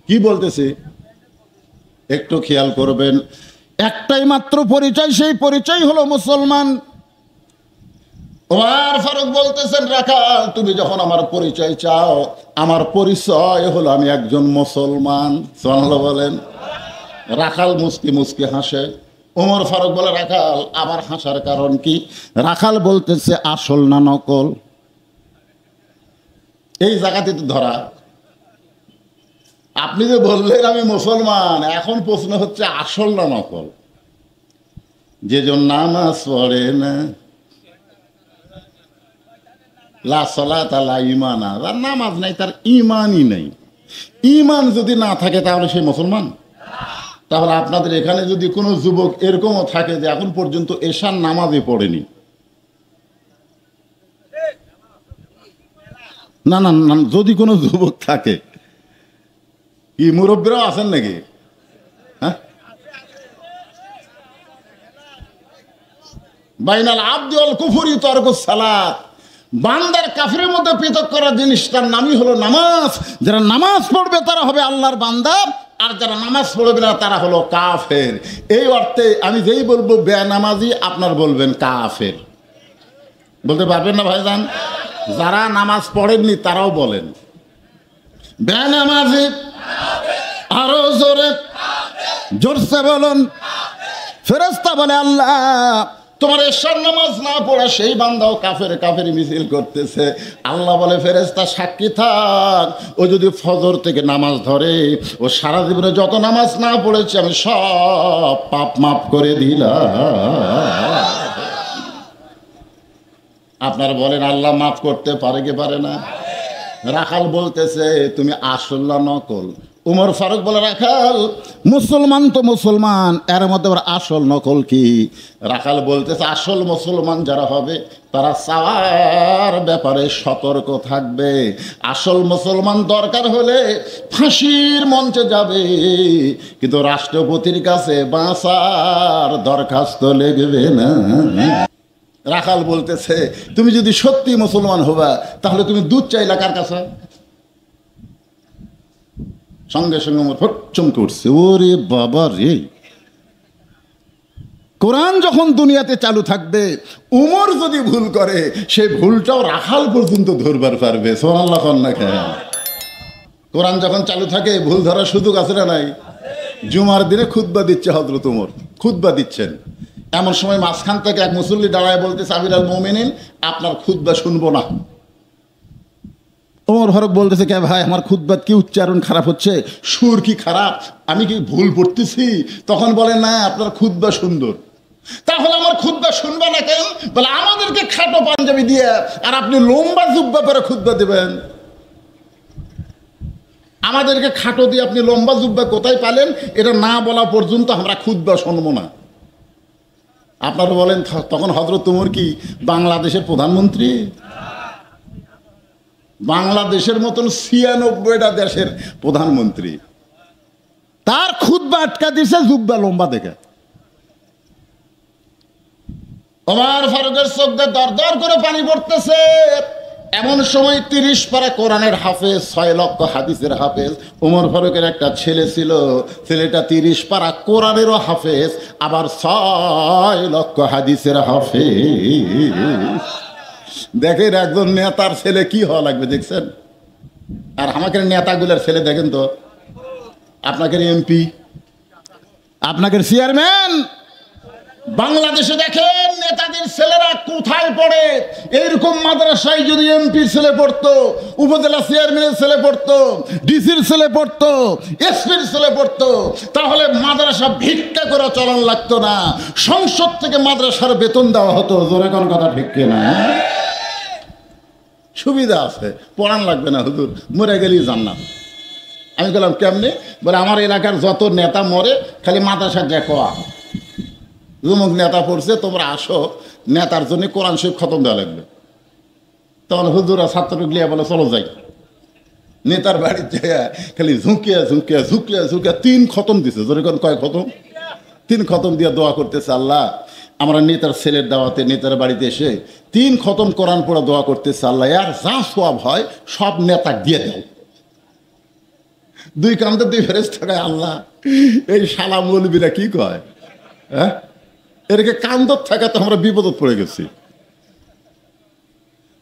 কি বলতেছি একটু খেয়াল করবেন। একটাই মাত্র পরিচয়, সেই পরিচয় হলো মুসলমান। ওমর ফারুক বলতেছেন, রাখাল তুমি যখন আমার পরিচয় চাও, আমার পরিচয় হলো আমি একজন মুসলমান। সুবহানাল্লাহ বলেন। রাখাল মুস্কি মুস্কি হাসে। ওমর ফারুক বলে, রাখাল আবার হাসার কারণ কি? রাখাল বলতেছে, আসল না নকল? এই জায়গাতে তো ধরা। আপনি যে বললেন আমি মুসলমান, এখন প্রশ্ন হচ্ছে আসল না নকল? যেজন নামাজ পড়ে না, লা সালাতা লা ঈমানা, তার নামাজ নাই, তার ঈমানই নেই। ঈমান যদি না থাকে তাহলে সে মুসলমান? তাহলে আপনাদের এখানে যদি কোনো যুবক এরকমও থাকে যে এখন পর্যন্ত এশার নামাজে পড়েনি, না না না, যদি কোনো যুবক থাকে, কি মুরব্বীরাও আছেন নাকি? হ্যাঁ, বাইনাল আবদি ওয়াল কুফরি তারকুস সালাত, বান্দার কাফিরের মধ্যে পৃথক করার জিনিসটার নামই হলো নামাজ। যারা নামাজ পড়বে তারা হবে আল্লাহর বান্দা, আর যারা নামাজ পড়বে না তারা হলো কাফের। এই অর্থে আমি যেই বলবো বেনামাজি, আপনার বলবেন কাফের। বলতে পারবেন না ভাইজান? যারা নামাজ পড়েননি তারাও বলেন বেনামাজি। আরো জোরে, জোরসে বলুন। ফেরেশতা বলে, আল্লাহ তোমার এশার নামাজ না পড়া সেই বান্দাও কাফের কাফের মিছিল করতেছে। আল্লাহ বলে, ফেরেশতা সাক্ষী থাক, ও যদি ফজর থেকে নামাজ ধরে, ও সারা জীবনে যত নামাজ না পড়েছে আমি সব পাপ মাফ করে দিলাম। আপনারা বলেন আল্লাহ মাফ করতে পারে কি পারে না? রাখাল বলতেছে, তুমি আসল না নকল? উমর ফারুক বলে, রাখাল মুসলমান তো মুসলমান, এর মধ্যে আবার আসল নকল কি? রাখাল বলতেছে, আসল মুসলমান যারা হবে তারা চাওয়ার ব্যাপারে সতর্ক থাকবে। আসল মুসলমান দরকার হলে ফাঁসির মঞ্চে যাবে, কিন্তু রাষ্ট্রপতির কাছে বাঁচার দরখাস্ত লিখবে না। রাখাল বলতেছে, তুমি যদি সত্যি মুসলমান হবা তাহলে তুমি দুধ চাইলা কার কাছে? সঙ্গে সঙ্গে আমার ফট চমকে উঠছে, ওরে বাবা রে! কোরআন যখন দুনিয়াতে চালু থাকবে, উমর যদি ভুল করে সেই ভুলটাও রাখাল পর্যন্ত ধরবার পারবে। সুবহানাল্লাহ না? কোরআন যখন চালু থাকে ভুল ধরার সুযোগ আছে না নাই? জুমার দিনে খুতবা দিচ্ছে হযরত উমর, খুতবা দিচ্ছেন। এমন সময় মাঝখান থেকে এক মুসল্লি দাঁড়ায় বলতেছে, আমিরুল মুমিনিন আপনার খুতবা শুনবো না। ওমর ফারুক বলতেছে, কে ভাই, আমার খুতবাত কি উচ্চারণ খারাপ হচ্ছে? সুর কি খারাপ? আমি কি ভুল পড়তেছি? তখন বলে, না আপনার খুতবা সুন্দর। তাহলে আমার খুতবা শুনবা না কেন? বলে, আমাদেরকে খাটো পাঞ্জাবি দিয়ে আর আপনি লম্বা জুব্বা পরে খুতবা দেবেন। আমাদেরকে খাটো দিয়ে আপনি লম্বা জুব্বা কোথায় পালেন? এটা না বলা পর্যন্ত আমরা খুতবা শুনবো না। আপনারা বলেন, তখন হযরত উমর কি বাংলাদেশের প্রধানমন্ত্রী? বাংলাদেশের মতন ৯৬টা দেশের প্রধানমন্ত্রী, তার খুতবা আটকা দিছে জুব্বা লম্বা দেখে। ওমর ফারুকের চোখ দিয়ে দর দর করে পানি পড়তেছে। এমন সময় ৩০ পারা কোরআনের হাফেজ, ৬ লক্ষ হাদিসের হাফেজ ওমর ফারুকের একটা ছেলে ছিল। ছেলেটা ৩০ পারা কোরআনেরও হাফেজ, আবার ৬ লক্ষ হাদিসের হাফেজ। দেখেন একজন নেতার ছেলে কি হওয়া লাগবে, দেখছেন? আর আমাকে নেতাগুলোর ছেলে দেখেন তো, আপনাকে এমপি, আপনাকে চেয়ারম্যান, বাংলাদেশে দেখেন নেতাদের ছেলেরা কোথায় পড়ে। এইরকম মাদ্রাসায় যদি এমপির ছেলে পড়তো, উপজেলা চেয়ারম্যানের ছেলে পড়তো, ডিসির ছেলে পড়তো, এসপির ছেলে পড়তো, তাহলে মাদ্রাসা ভিক্ষা করে চলান লাগতো না, সংসদ থেকে মাদ্রাসার বেতন দেওয়া হতো। জোরে কোন কথা ঠিক কিনা? সুবিধা আছে, পড়ান লাগবে না, হুজুর মরে গেলেই জান্নাত। আমি বললাম কেমনি? বলে, আমার এলাকার যত নেতা মরে খালি মাদ্রাসা যা কোয়া, যুমুক নেতা পড়ছে, তোমরা আসো, নেতার জন্য কোরআন শরীফ খতম দেওয়া লাগবে। তখন হুজুরা ছাত্র গিয়ে বলে, চলো যাই। নেতার বাড়িতে খালি ঝুঁকিয়া ঝুঁকিয়া ঝুঁকিয়া ঝুঁকিয়া 3 খতম দিছে। যেরকম কয় খতম? 3 খতম দিয়ে দোয়া করতেছে, আল্লাহ আমরা নেতার ছেলের দাওয়াতে নেতার বাড়িতে এসে 3 খতম কোরআন পড়া দোয়া করতেছে, আল্লাহ আর যা সওয়াব হয় সব নেতা দিয়ে দাও। দুই কান্দে দুই ফেরেশতা কয় আল্লাহ এই শালা মৌলবীরা কি কয়, হ্যাঁ এরকে কান্দত থাকা তো আমরা বিপদত পড়ে গেছি।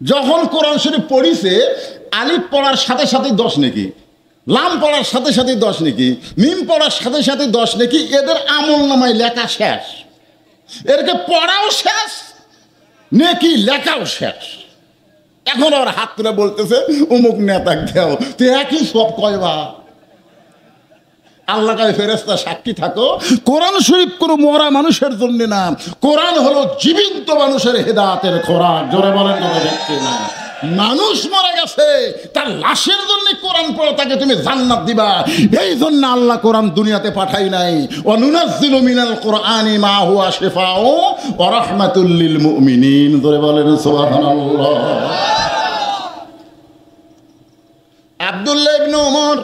যখন কোরআন শরীফ পড়িছে আলিফ পড়ার সাথে সাথে 10 নেকি, লাম পড়ার সাথে সাথে 10 নেকি, মিম পড়ার সাথে সাথে 10 নেকি, এদের আমল নামায় লেখা শেষ, এরকে পড়াও শেষ নেকি লেখাও শেষ। এখন আর হাত তুলে বলতেছে অমুক নেতা দেও, তো একই সব কয়বা। আল্লাহ কয় ফেরেশতা সাক্ষী থাকো, কোরআন শরীফ কোনো মরা মানুষের জন্য না, কোরআন হলো জীবিত মানুষের হেদায়েতের খোরাক। জোরে বলেন কথা দেখতে না, মানুষ মারা গেছে তার লাশের জন্য কোরআন পড়ে তাকে তুমি জান্নাত দিবা, এই জন্য আল্লাহ কোরআন দুনিয়াতে পাঠাই নাই। ওয়া নুনাজ্জিলু মিনাল কুরআনি মা হুয়া শিফাউ ওয়া রাহমাতুল লিল মুমিনিন। জোরে বলেন সুবহানাল্লাহ। আব্দুল্লাহ ইবনে ওমর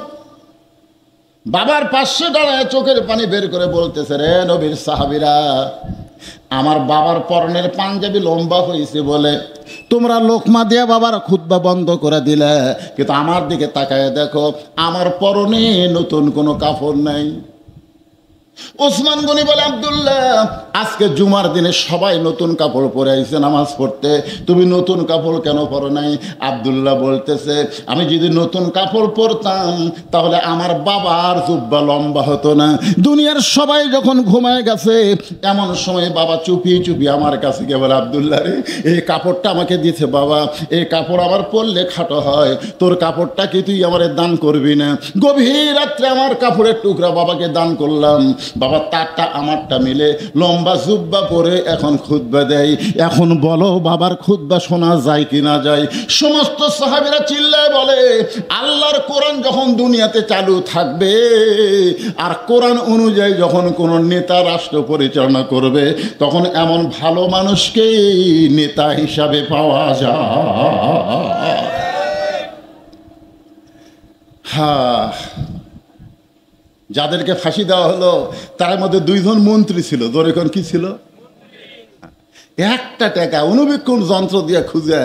বাবার পাশে দাঁড়ায় চোখের পানি বের করে বলতেছে, রে নবীর সাহাবীরা, আমার বাবার পরনের পাঞ্জাবি লম্বা হয়েছে বলে তোমরা লোকমা দিয়া বাবার খুতবা বন্ধ করে দিলে, কিন্তু আমার দিকে তাকায় দেখো আমার পরনে নতুন কোনো কাপড় নাই। ওসমান গনি বলে, আব্দুল্লাহ আজকে জুমার দিনে সবাই নতুন কাপড় পরে আইছে নামাজ পড়তে, তুমি নতুন কাপড় কেন পরো নাই? আব্দুল্লাহ বলতেছে, আমি যদি নতুন কাপড় পরতাম তাহলে আমার বাবার জুব্বা লম্বা হতো না। দুনিয়ার সবাই যখন ঘুমায় গেছে এমন সময় বাবা চুপি চুপি আমার কাছে গিয়ে বলে, আব্দুল্লাহ রে এই কাপড়টা আমাকে দিয়েছে বাবা, এই কাপড় আমার পরলে খাটো হয়, তোর কাপড়টা কি তুই আমারে দান করবি না? গভীর রাত্রে আমার কাপড়ের টুকরা বাবাকে দান করলাম, বাবা তারটা আমারটা মিলে লম্বা জুব্বা পরে এখন খুতবা দেয়। এখন বলো বাবার খুতবা শোনা যায় কি না যায়? সমস্ত সাহাবীরা চিল্লায় বলে, আল্লাহর কোরআন যখন দুনিয়াতে চালু থাকবে আর কোরআন অনুযায়ী যখন কোনো নেতা রাষ্ট্র পরিচালনা করবে তখন এমন ভালো মানুষকেই নেতা হিসাবে পাওয়া যায়। হ্যাঁ, যাদেরকে ফাঁসি দেওয়া হলো তার মধ্যে 2 জন মন্ত্রী ছিল। দরেকন কি ছিল? একটা টাকা অনুবীক্ষণ যন্ত্র দিয়ে খুঁজে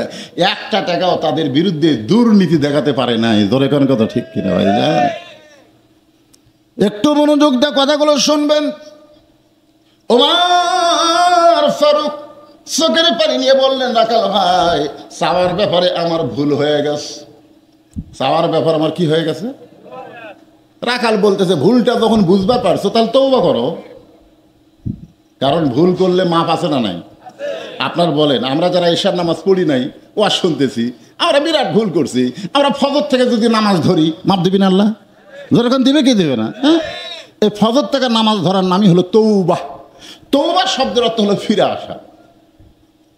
একটা টাকাও তাদের বিরুদ্ধে দুর্নীতি দেখাতে পারে নাই। দরেকন কথা ঠিক কিনা ভাই? একটু মনোযোগ দিয়ে কথাগুলো শুনবেন। ওমর ফারুক চোখের পানি নিয়ে বললেন, রাখাল ভাই চাওয়ার ব্যাপারে আমার ভুল হয়ে গেছে। চাওয়ার ব্যাপার আমার কি হয়ে গেছে? রাখাল বলতেছে, ভুলটা যখন বুঝবার পারছো তাহলে তওবা করো, কারণ ভুল করলে মাপ আছে না নাই? আপনার বলেন, আমরা যারা ঈশার নামাজ পড়ি নাই ওয়াজ শুনতেছি, আমরা বিরাট ভুল করছি, আমরা ফজর থেকে যদি নামাজ ধরি মাপ দিবি না আল্লাহ? যখন দিবে কি দিবে না? হ্যাঁ, এই ফজর থেকে নামাজ ধরার নামই হলো তৌবা। তৌবা শব্দের অর্থ হলো ফিরে আসা।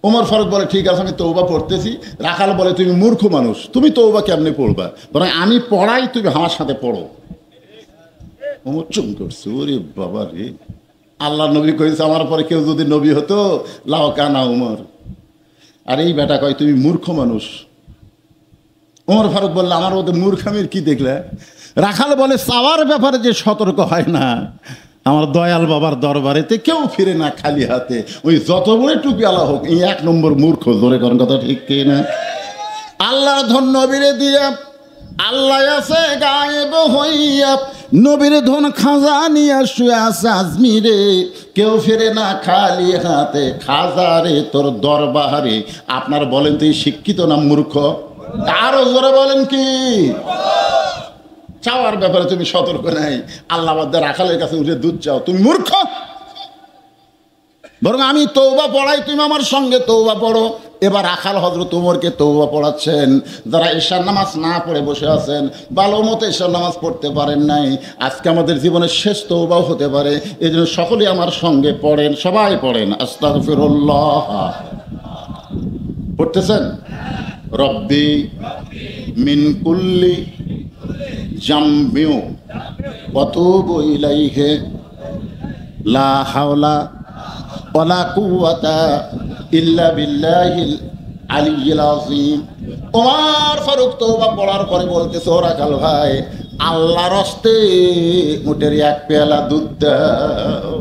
ওমর ফারুক বলে, ঠিক আছে আমি তৌবা পড়তেছি। রাখাল বলে, তুমি মূর্খ মানুষ, তুমি তৌবা কেমনে পড়বা? বরং আমি পড়াই, তুমি আমার সাথে পড়ো। ওমর চুম করছে, ওরে বাবা রে, আল্লাহ নবী কয়েছে আমার পরে কেউ যদি নবী হতো লাও কানা উমর। আর এই বেটা কয় তুমি মূর্খ মানুষ। ওমর ফারুক বললে, আমার ওদের মূর্খামির কি দেখলে? রাখাল বলে, চাওয়ার ব্যাপারে যে সতর্ক হয় না, আমার দয়াল বাবার দরবারেতে কেউ ফিরে না খালি হাতে, ওই যত বড় টুপি আলা হোক, এই 1 নম্বর মূর্খ। জোরে করেন কথা ঠিক কি না? আল্লাহ ধন নবীরে দিয়া, আল্লাহ আছে গায়েব হইয়া, নবীর ধন খাজা নিয়ে শুয়ে আছে আজমিরে, কেউ ফেরে না খালি হাতে, খাজারে তোর দরবারে। আপনার বলেন তুই শিক্ষিত না মূর্খ? আরো জোরে বলেন কি? চাওয়ার ব্যাপারে তুমি সতর্ক নাই, আল্লাহ বাদ্দা রাখালের কাছে উঠে দুধ চাও, তুমি মূর্খ। বরং আমি তৌবা পড়াই, তুমি আমার সঙ্গে তৌবা পড়ো। এবার রাখাল হযরত ওমরকে তৌবা পড়াচ্ছেন। যারা ঈশার নামাজ না পড়ে বসে আছেন, ভালো মতো ঈশার নামাজ পড়তে পারেন নাই, আজকে আমাদের জীবনের শেষ তৌবাও হতে পারে, এই জন্য সকলেই আমার সঙ্গে পড়েন, সবাই পড়েন আস্তাগফিরুল্লাহ। পড়তেছেন? রব্বি মিন কুল্লি জামবিউ ওয়া তুবু ইলাইহি লা হাওলা ওয়ালা কুওয়াতা ইল্লা বিল্লাহিল আলিয়্যিল আযীম। ওমর ফারুক তওবা পড়ার পরে বলতেছে, ও রাখাল ভাই, আল্লাহর হস্তে উটের 1 পেয়ালা দুধ দাও।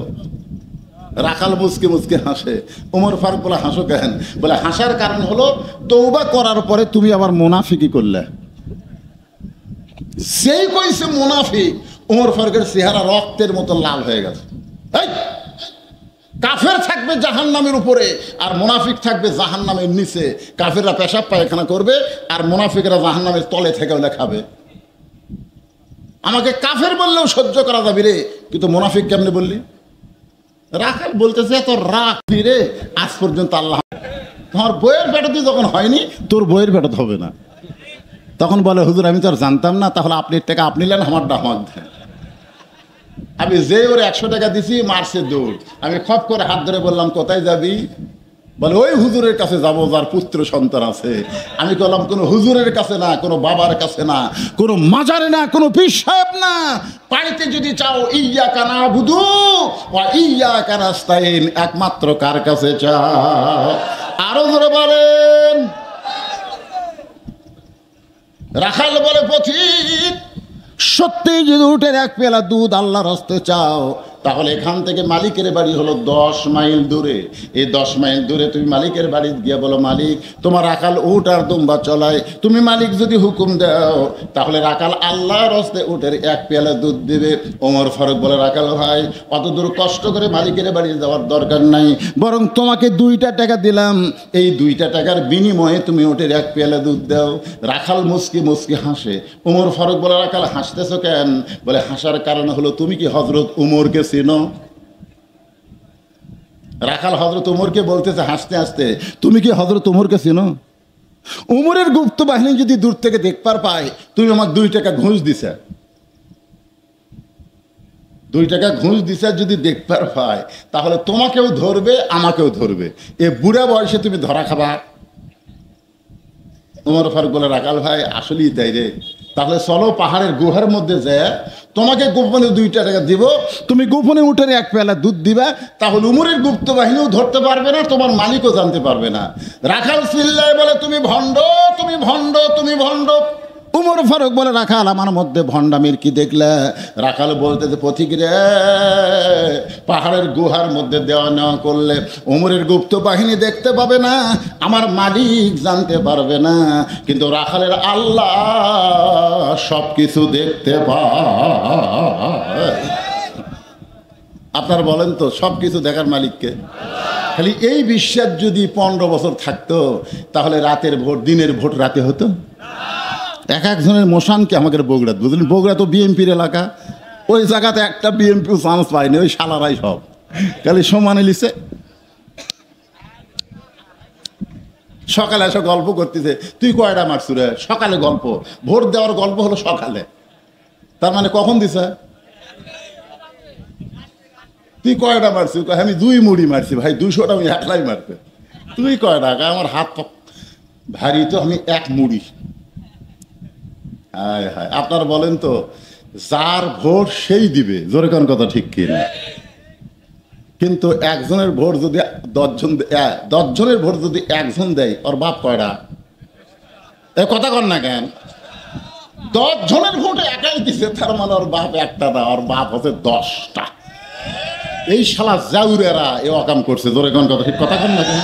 রাখাল মুচকে মুচকে হাসে। ওমর ফারুক বলে, হাসো কেন? বলে, হাসার কারণ হলো তওবা করার পরে তুমি আবার মুনাফিকি করলে। সেই কইছে মুনাফিক, ওমর ফারুকের চেহারা রক্তের মতো লাল হয়ে গেছে। এই কাফের থাকবে জাহান্নামের উপরে আর মুনাফিক থাকবে জাহান্নামের নিচে। কাফেররা পেশাব পায়খানা করবে আর মুনাফিকরা জাহান্নামের তলে থেকে ওলে খাবে। আমাকে কাফের বললেও সহ্য করা যাবে রে, কিন্তু মুনাফিক কেমনে বললি? রাখাল বলতেছে এত রাগ ফিরে আজ পর্যন্ত আল্লাহ তোমার বইয়ের পেটতে যখন হয়নি তোর বইয়ের পেটত হবে না। তখন বলে হুজুর আমি তো আর জানতাম না, তাহলে আপনি টাকা আপনি নেন, আমারটা আমার দেন। আমি যে ওর 100 টাকা দিছি মারছে দৌড়। আমি খপ করে হাত ধরে বললাম কোথায় যাবি? বলে ওই হুজুরের কাছে যাবো যার পুত্র সন্তান আছে। আমি বললাম কোনো হুজুরের কাছে না, কোনো বাবার কাছে না, কোনো মাজারে না, কোনো পীর সাহেব না। পাইতে যদি চাও ইয়াকা নাবুদু ওয়া ইয়াকা নাস্তাইন, একমাত্র কার কাছে চাও? আরো জোরে বলেন। রাখাল বলে পথিক সত্যি যদি উঠে এক পেলা দুধ আল্লাহর হস্তে চাও, তাহলে এখান থেকে মালিকের বাড়ি হলো 10 মাইল দূরে। এই 10 মাইল দূরে তুমি মালিকের বাড়ি গিয়ে বলো মালিক তোমার রাখাল উট আর দুম্বা চলায়, তুমি মালিক যদি হুকুম দাও তাহলে রাখাল আল্লাহর হস্তে উটের 1 পেয়ালা দুধ দিবে। ওমর ফারুক বলে রাখাল ভাই অত দূর কষ্ট করে মালিকের বাড়ি যাওয়ার দরকার নাই, বরং তোমাকে 2টা টাকা দিলাম, এই 2টা টাকার বিনিময়ে তুমি উটের 1 পেয়ালা দুধ দাও। রাখাল মুস্কি মুস্কি হাসে। ওমর ফারুক বলে রাখাল হাসতেছ কেন? বলে হাসার কারণ হলো তুমি কি হযরত উমরকে চিনো? রাখাল হযরত উমরকে বলতেছে হাসতে হাসতে, তুমি কি হযরত উমরকে চিনো? উমরের গুপ্ত বাহিনী যদি দূর থেকে দেখবার পায় তুমি আমার 2 টাকা ঘুষ দিছে, 2 টাকা ঘুষ দিছে যদি দেখবার পায় তাহলে তোমাকেও ধরবে আমাকেও ধরবে, এ বুড়া বয়সে তুমি ধরা খাবা। ওমর ফারুক বলে রাখাল ভাই আসলেই তাই রে, তাহলে চলো পাহাড়ের গুহার মধ্যে যায় তোমাকে গোপনে 2টা টাকা দিব, তুমি গোপনে উঠে 1 পেয়ালা দুধ দিবা, তাহলে উমরের গুপ্ত বাহিনীও ধরতে পারবে না, তোমার মালিকও জানতে পারবে না। রাখাল চিল্লায় বলে তুমি ভণ্ড, তুমি ভণ্ড, তুমি ভণ্ড। উমর ফারুক বলে রাখাল আমার মধ্যে ভণ্ডামির কি দেখলে? রাখাল বলতে পথিক রে পাহাড়ের গুহার মধ্যে দেওয়া নেওয়া করলে উমরের গুপ্ত বাহিনী দেখতে পাবে না, আমার মালিক জানতে পারবে না, কিন্তু রাখালের আল্লাহ সব কিছু দেখতে পায়। আপনার বলেন তো সব কিছু দেখার মালিককে? খালি এই বিশ্বাস যদি 15 বছর থাকতো তাহলে রাতের ভোট দিনের ভোট রাতে হতো। এক একজনের মোশানকে আমাদের বগুড়া, বুঝলেন বগুড়া তো বিএমপির এলাকা, ওই জায়গাতে একটা বিএমপিও চান্স পায়নি, ওই শালারাই সব খালি সমানে লিছে। সকালে এসে গল্প করতেছে তুই কয়টা মারছু রে? সকালে গল্প, ভোট দেওয়ার গল্প হলো সকালে, তার মানে কখন দিছে? তুই কয়টা মারছু? আমি 2 মুড়ি মারছি ভাই, 200টা আমি একলাই মারতে। তুই কয়টা? আমার হাত ভারী তো, আমি 1 মুড়ি। হায় হায়, আপনার বলেন তো যার ভোট সেই দিবে, জোরে কোন কথা ঠিক কিনা? কিন্তু একজনের ভোট যদি 10 জনের ভোট যদি 1 জন দেয়, ওর বাপ কয়টা? এ কথা কর না কেন? 10 জনের ভোট একাই দিছে, তার মানে ওর বাপ একটা না, ওর বাপ হচ্ছে 10টা। এই শালা জাউরেরা এ অকাম করছে, জোরে কোন কথা ঠিক কথা কর না কেন?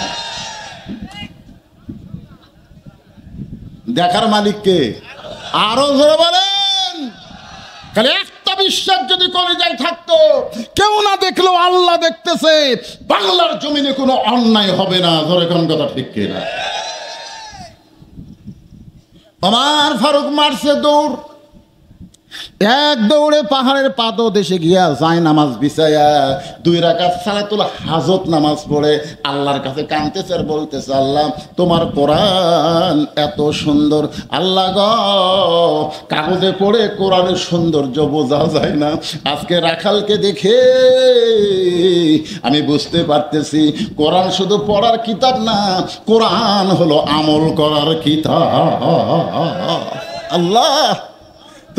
দেখার মালিককে আরো জোরে বলেন। খালি একটা বিশ্বাস যদি কলিজায় থাকতো, কেউ না দেখলেও আল্লাহ দেখতেছে, বাংলার জমিনে কোনো অন্যায় হবে না, জোরে কোন কথা ঠিক কিনা? ওমর ফারুক মারছে দৌড়, 1 দৌড়ে পাহাড়ের পাদদেশে গিয়া যায় নামাজ বিছায়া 2 রাকাত সালাতুল হাজত নামাজ পড়ে আল্লাহর কাছে কাঁদতেছে আর বলতেছে আল্লাহ তোমার কোরআন এত সুন্দর, আল্লাহ গো কাগজে পড়ে কোরআনের সৌন্দর্য বোঝা যায় না, আজকে রাখালকে দেখে আমি বুঝতে পারতেছি কোরআন শুধু পড়ার কিতাব না, কোরআন হলো আমল করার কিতাব। আল্লাহ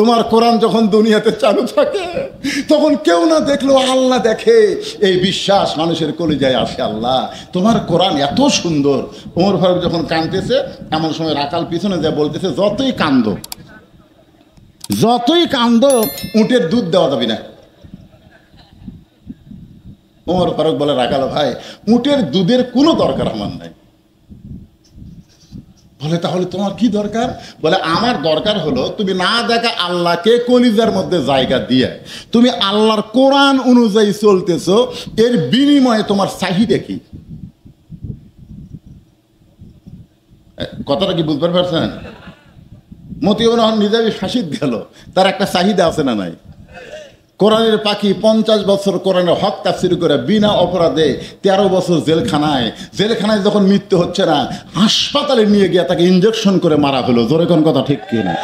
তোমার কোরআন যখন দুনিয়াতে চালু থাকে তখন কেউ না দেখলেও আল্লাহ দেখে, এই বিশ্বাস মানুষের কলিজায় আসে। আল্লাহ তোমার কোরআন এত সুন্দর। ওমর ফারুক যখন কাঁদতেছে এমন সময় রাখাল পিছনে যায় বলতেছে যতই কান্দো উটের দুধ দেওয়া যাবে না। ওমর ফারুক বলে রাখাল ভাই উটের দুধের কোনো দরকার আমার নাই, বলে তাহলে তোমার কি দরকার? বলে আমার দরকার হলো তুমি না দেখা আল্লাহকে কলিজার মধ্যে জায়গা দিয়ে তুমি আল্লাহর কোরআন অনুযায়ী চলতেছো, এর বিনিময়ে তোমার চাহিদা কি? কথাটা কি বুঝতে পারছেন? মতিউর রহমান নিজামী ফাঁসি গেল, তার একটা চাহিদা আছে না নাই? কোরআনের পাখি 50 বছর কোরআনের হক তাফসীর করে বিনা অপরাধে 13 বছর জেলখানায় যখন মৃত্যু হচ্ছে না, হাসপাতালে নিয়ে গিয়ে তাকে ইঞ্জেকশন করে মারা হলো। জোরে কোন কথা ঠিক কিনা?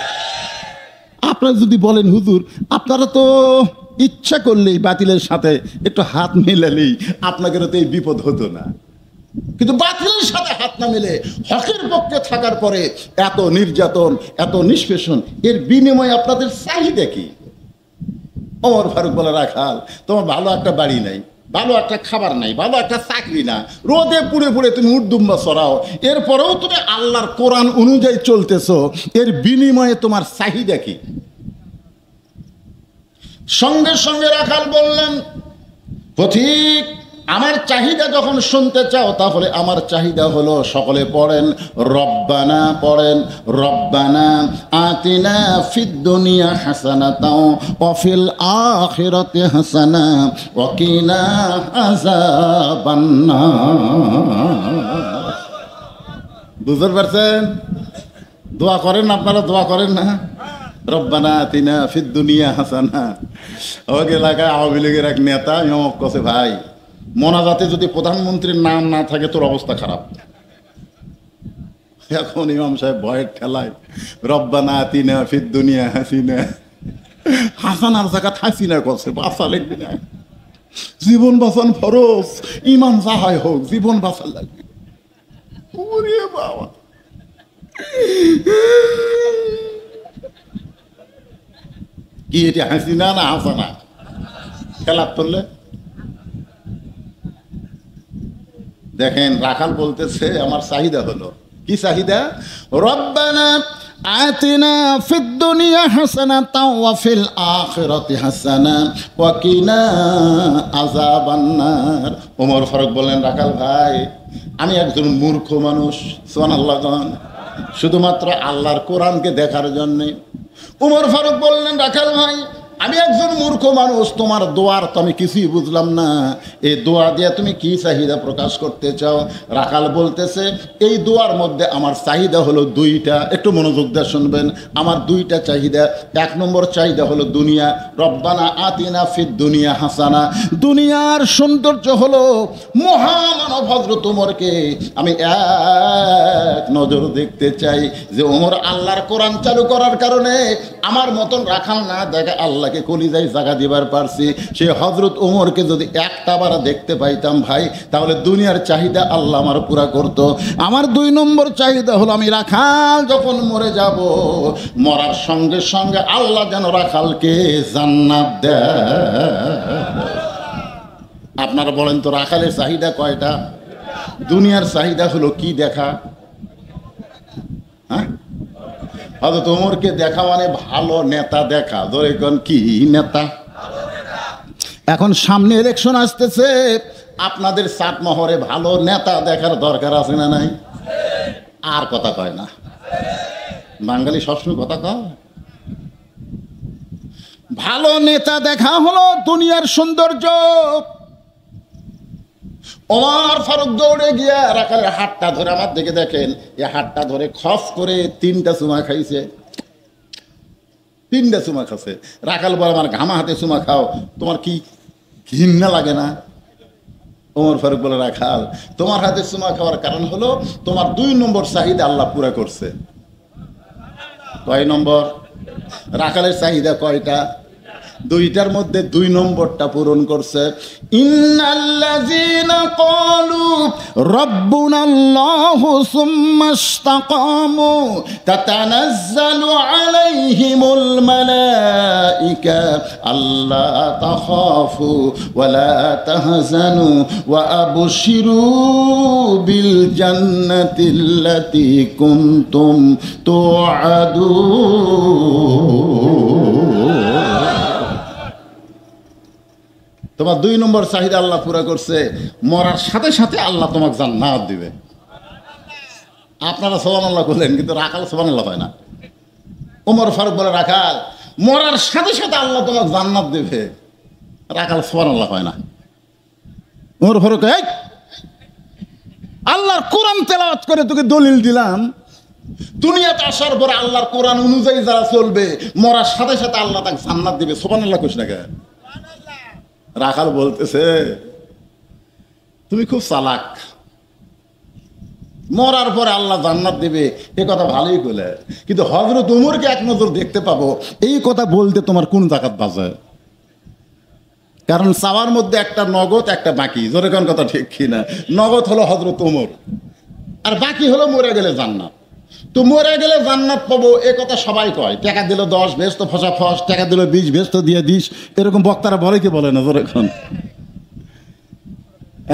আপনারা যদি বলেন হুজুর আপনারা তো ইচ্ছা করলেই বাতিলের সাথে একটু হাত মেলালেই আপনাদের তো এই বিপদ হতো না, কিন্তু বাতিলের সাথে হাত না মেলে হকের পক্ষে থাকার পরে এত নির্যাতন, এত নিষ্পেষণ, এর বিনিময়ে আপনাদের চাহিদা কি? ওমর ফারুক বলে রাখাল তোমার ভালো একটা বাড়ি নাই, ভালো একটা খাবার নাই, ভালো একটা চাকরি না, রোদে পুড়ে পুড়ে তুমি উর্দুম্বা চড়াও, এরপরেও তুমি আল্লাহর কোরআন অনুযায়ী চলতেছো, এর বিনিময়ে তোমার চাহিদা কি? সঙ্গে সঙ্গে রাখাল বললেন পথিক আমার চাহিদা যখন শুনতে চাও তাহলে আমার চাহিদা হলো, সকলে পড়েন রব্বানা, পড়েন রব্বানা আতিনা ফিদ দুনিয়া হাসানাতাও ওয়া ফিল আখিরাতি হাসানা ওয়া কিনা আযাবান্নার। বুঝতে পারছেন? দোয়া করেন আপনারা, দোয়া করেন না? রব্বানা আতিনা ফিদ দুনিয়া হাসানা। ওকে এলাকায় আওয়ামী লীগের এক নেতা ইমাম কসে ভাই মোনাজাতে যদি প্রধানমন্ত্রীর নাম না থাকে তোর অবস্থা খারাপ। এখন ইমাম সাহেব ভয়ের ঠেলায় রব্বানা আতিনা ফিদ দুনিয়া হাসিনা, হাসানার জায়গা হাসিনা করছে, বাঁচা লিখবি না, জীবন বাঁচান ফরজ, ইমান যা হয় হোক জীবন বাঁচার লাগবে। ওরে বাবা, কি এটা হাসিনা না হাসানা? খেলাপ করলে দেখেন রাখাল বলতেছে আমার চাহিদা হলো কি চাহিদা? রব্বানা আতিনা ফিদ দুনিয়া হাসানাতাও ওয়া ফিল আখিরাতি হাসানা ওয়া কিনা আযাবান্নার। ওমর ফারুক বললেন রাখাল ভাই আমি একজন মূর্খ মানুষ, সুবহানাল্লাহ, শুধুমাত্র আল্লাহর কোরআনকে দেখার জন্যে। ওমর ফারুক বললেন রাখাল ভাই আমি একজন মূর্খ মানুষ, তোমার দোয়ার তো আমি কিছুই বুঝলাম না, এই দোয়া দিয়ে তুমি কি চাহিদা প্রকাশ করতে চাও? রাখাল বলতেছে এই দোয়ার মধ্যে আমার চাহিদা হলো দুইটা, একটু মনোযোগ দিয়ে শুনবেন। আমার দুইটা চাহিদা। এক নম্বর চাহিদা হলো দুনিয়া, রব্বানা আতিনা ফিদ দুনিয়া হাসানা, দুনিয়ার সৌন্দর্য হলো মহামানব হযরত ওমরকে আমি এক নজর দেখতে চাই, যে ওমর আল্লাহর কোরআন চালু করার কারণে আমার মতন রাখাল না দেখা আল্লাহকে কলিজায় জায়গা দিবার পারছি, সে হযরত ওমরকে যদি একটা বার দেখতে পাইতাম ভাই তাহলে দুনিয়ার চাহিদা আল্লাহ আমার পুরা করত। আমার দুই নম্বর চাহিদা হলো আমি রাখাল যখন মরে যাব, মরার সঙ্গে সঙ্গে আল্লাহ যেন রাখালকে জান্নাত দেয়। আপনারা বলেন তো রাখালের চাহিদা কয়টা? দুনিয়ার চাহিদা হলো কি দেখা? হ্যাঁ, হয়তো তোমরকে দেখা মানে ভালো নেতা দেখা। ধরে কোন কি নেতা? এখন সামনে ইলেকশন আসতেছে, আপনাদের চাটমোহরে ভালো নেতা দেখার দরকার আছে না নাই? আর কথা কয় না, বাঙালি সবসময় কথা কয়। ভালো নেতা দেখা হলো দুনিয়ার সৌন্দর্য। ওমর ফারুক দৌড়ে গিয়া রাখালের হাতটা ধরে, আমার দিকে দেখেন, এই হাতটা ধরে খস করে 3টা চুমা খাইছে, 3টা চুমা খাচ্ছে। রাখাল বলে আমার ঘামা হাতে চুমা খাও, তোমার কি ঘৃণা লাগে না? ওমর ফারুক বলে রাখাল তোমার হাতে চুমা খাওয়ার কারণ হলো তোমার 2 নম্বর চাহিদা আল্লাহ পুরা করছে। কয় নম্বর? রাখালের চাহিদা কয়টা? 2টার মধ্যে 2 নম্বরটা পূরণ করছে। ইন্নাল্লাযীনা ক্বালু রাব্বুনাল্লাহু সুম্মা ইসতাকামু তাতানাজ্জালু আলাইহিমুল মালাইকা আল্লা তাখাফু ওয়া লা তাহজানু ওয়া আবশিরু বিল জান্নাতিল্লাতী কুনতুম তুআদুন। তোমার 2 নম্বর চাহিদা আল্লাহ পুরা করছে, মরার সাথে সাথে আল্লাহ তোমাকে জান্নাত দিবে। আপনারা সুবহানাল্লাহ বলেন, কিন্তু রাখাল সুবহানাল্লাহ হয় না। ওমর ফারুক বলে, রাখাল মরার সাথে সাথে আল্লাহ তোমাকে জান্নাত দেবে। রাখাল সুবহানাল্লাহ হয় না। ওমর ফারুক, এই আল্লাহর কোরআন তেলাওয়াত করে তোকে দলিল দিলাম, দুনিয়াতে আসার পরে আল্লাহর কোরআন অনুযায়ী যারা চলবে মরার সাথে সাথে আল্লাহ তাকে জান্নাত দিবে। সুবহানাল্লাহ কইস না কেন? রাখাল বলতেছে, তুমি খুব চালাক, মরার পরে আল্লাহ জান্নাত দিবে এ কথা ভালোই বলে, কিন্তু হযরত ওমরকে এক নজর দেখতে পাবো এই কথা বলতে তোমার কোন জাকাত বাজে? কারণ চাওয়ার মধ্যে একটা নগদ একটা বাকি, জোরে কোন কথা ঠিক কিনা? নগদ হলো হযরত ওমর, আর বাকি হলো মরে গেলে জান্নাত। তো মরে গেলে জান্নাত পাবো এ কথা সবাই কয়, টাকা দিল 10 বেহেশত ফসা ফস, টাকা দিল 20 বেহেশত দিয়ে দিস, এরকম বক্তারা বলে কি বলে না? জোরে কোন?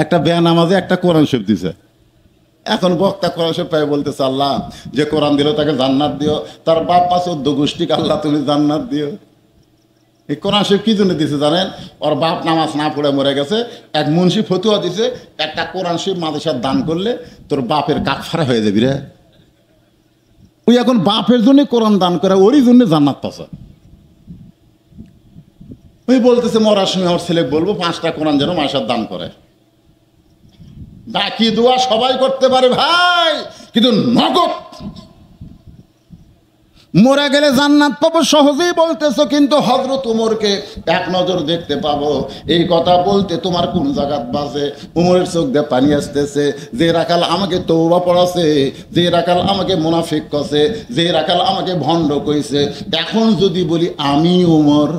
একটা বেনামাজে একটা কোরআন শরীফ দিছে, এখন বক্তা কোরআন শরীফ পাই বলতেছে, আল্লাহ যে কোরআন দিল তাকে জান্নাত দিও, তার বাপ মা 14 গোষ্ঠীকে আল্লাহ তুমি জান্নাত দিও। এই কোরআন শরীফ কি জন্য দিছে জানেন? ওর বাপ নামাজ না পড়ে মরে গেছে, এক মুন্সি ফতুয়া দিছে, একটা কোরআন শরীফ মাদ্রাসার দান করলে তোর বাপের কাফারা হয়ে যাবি রে। ওই এখন বাপের জন্য কোরআন দান করে, ওরই জন্য জান্নাত পাচ্ছে। ওই বলতেছে মরার সময় আমার ছেলে বলবো 5টা কোরআন যেন মাদ্রাসার দান করে। বাকি দোয়া সবাই করতে পারে ভাই, কিন্তু নগদ মরে গেলে জান্নাত পাবো সহজেই বলতেছো, কিন্তু হযরত ওমরকে এক নজর দেখতে পাবো এই কথা বলতে তোমার কোন জায়গাত বাজে? ওমরের চোখ দিয়ে পানি আসতেছে। যে রাখাল আমাকে তওবা পড়াছে, যে রাখাল আমাকে মুনাফিক কছে, যে রাখাল আমাকে ভণ্ড কইছে, এখন যদি বলি আমি ওমর,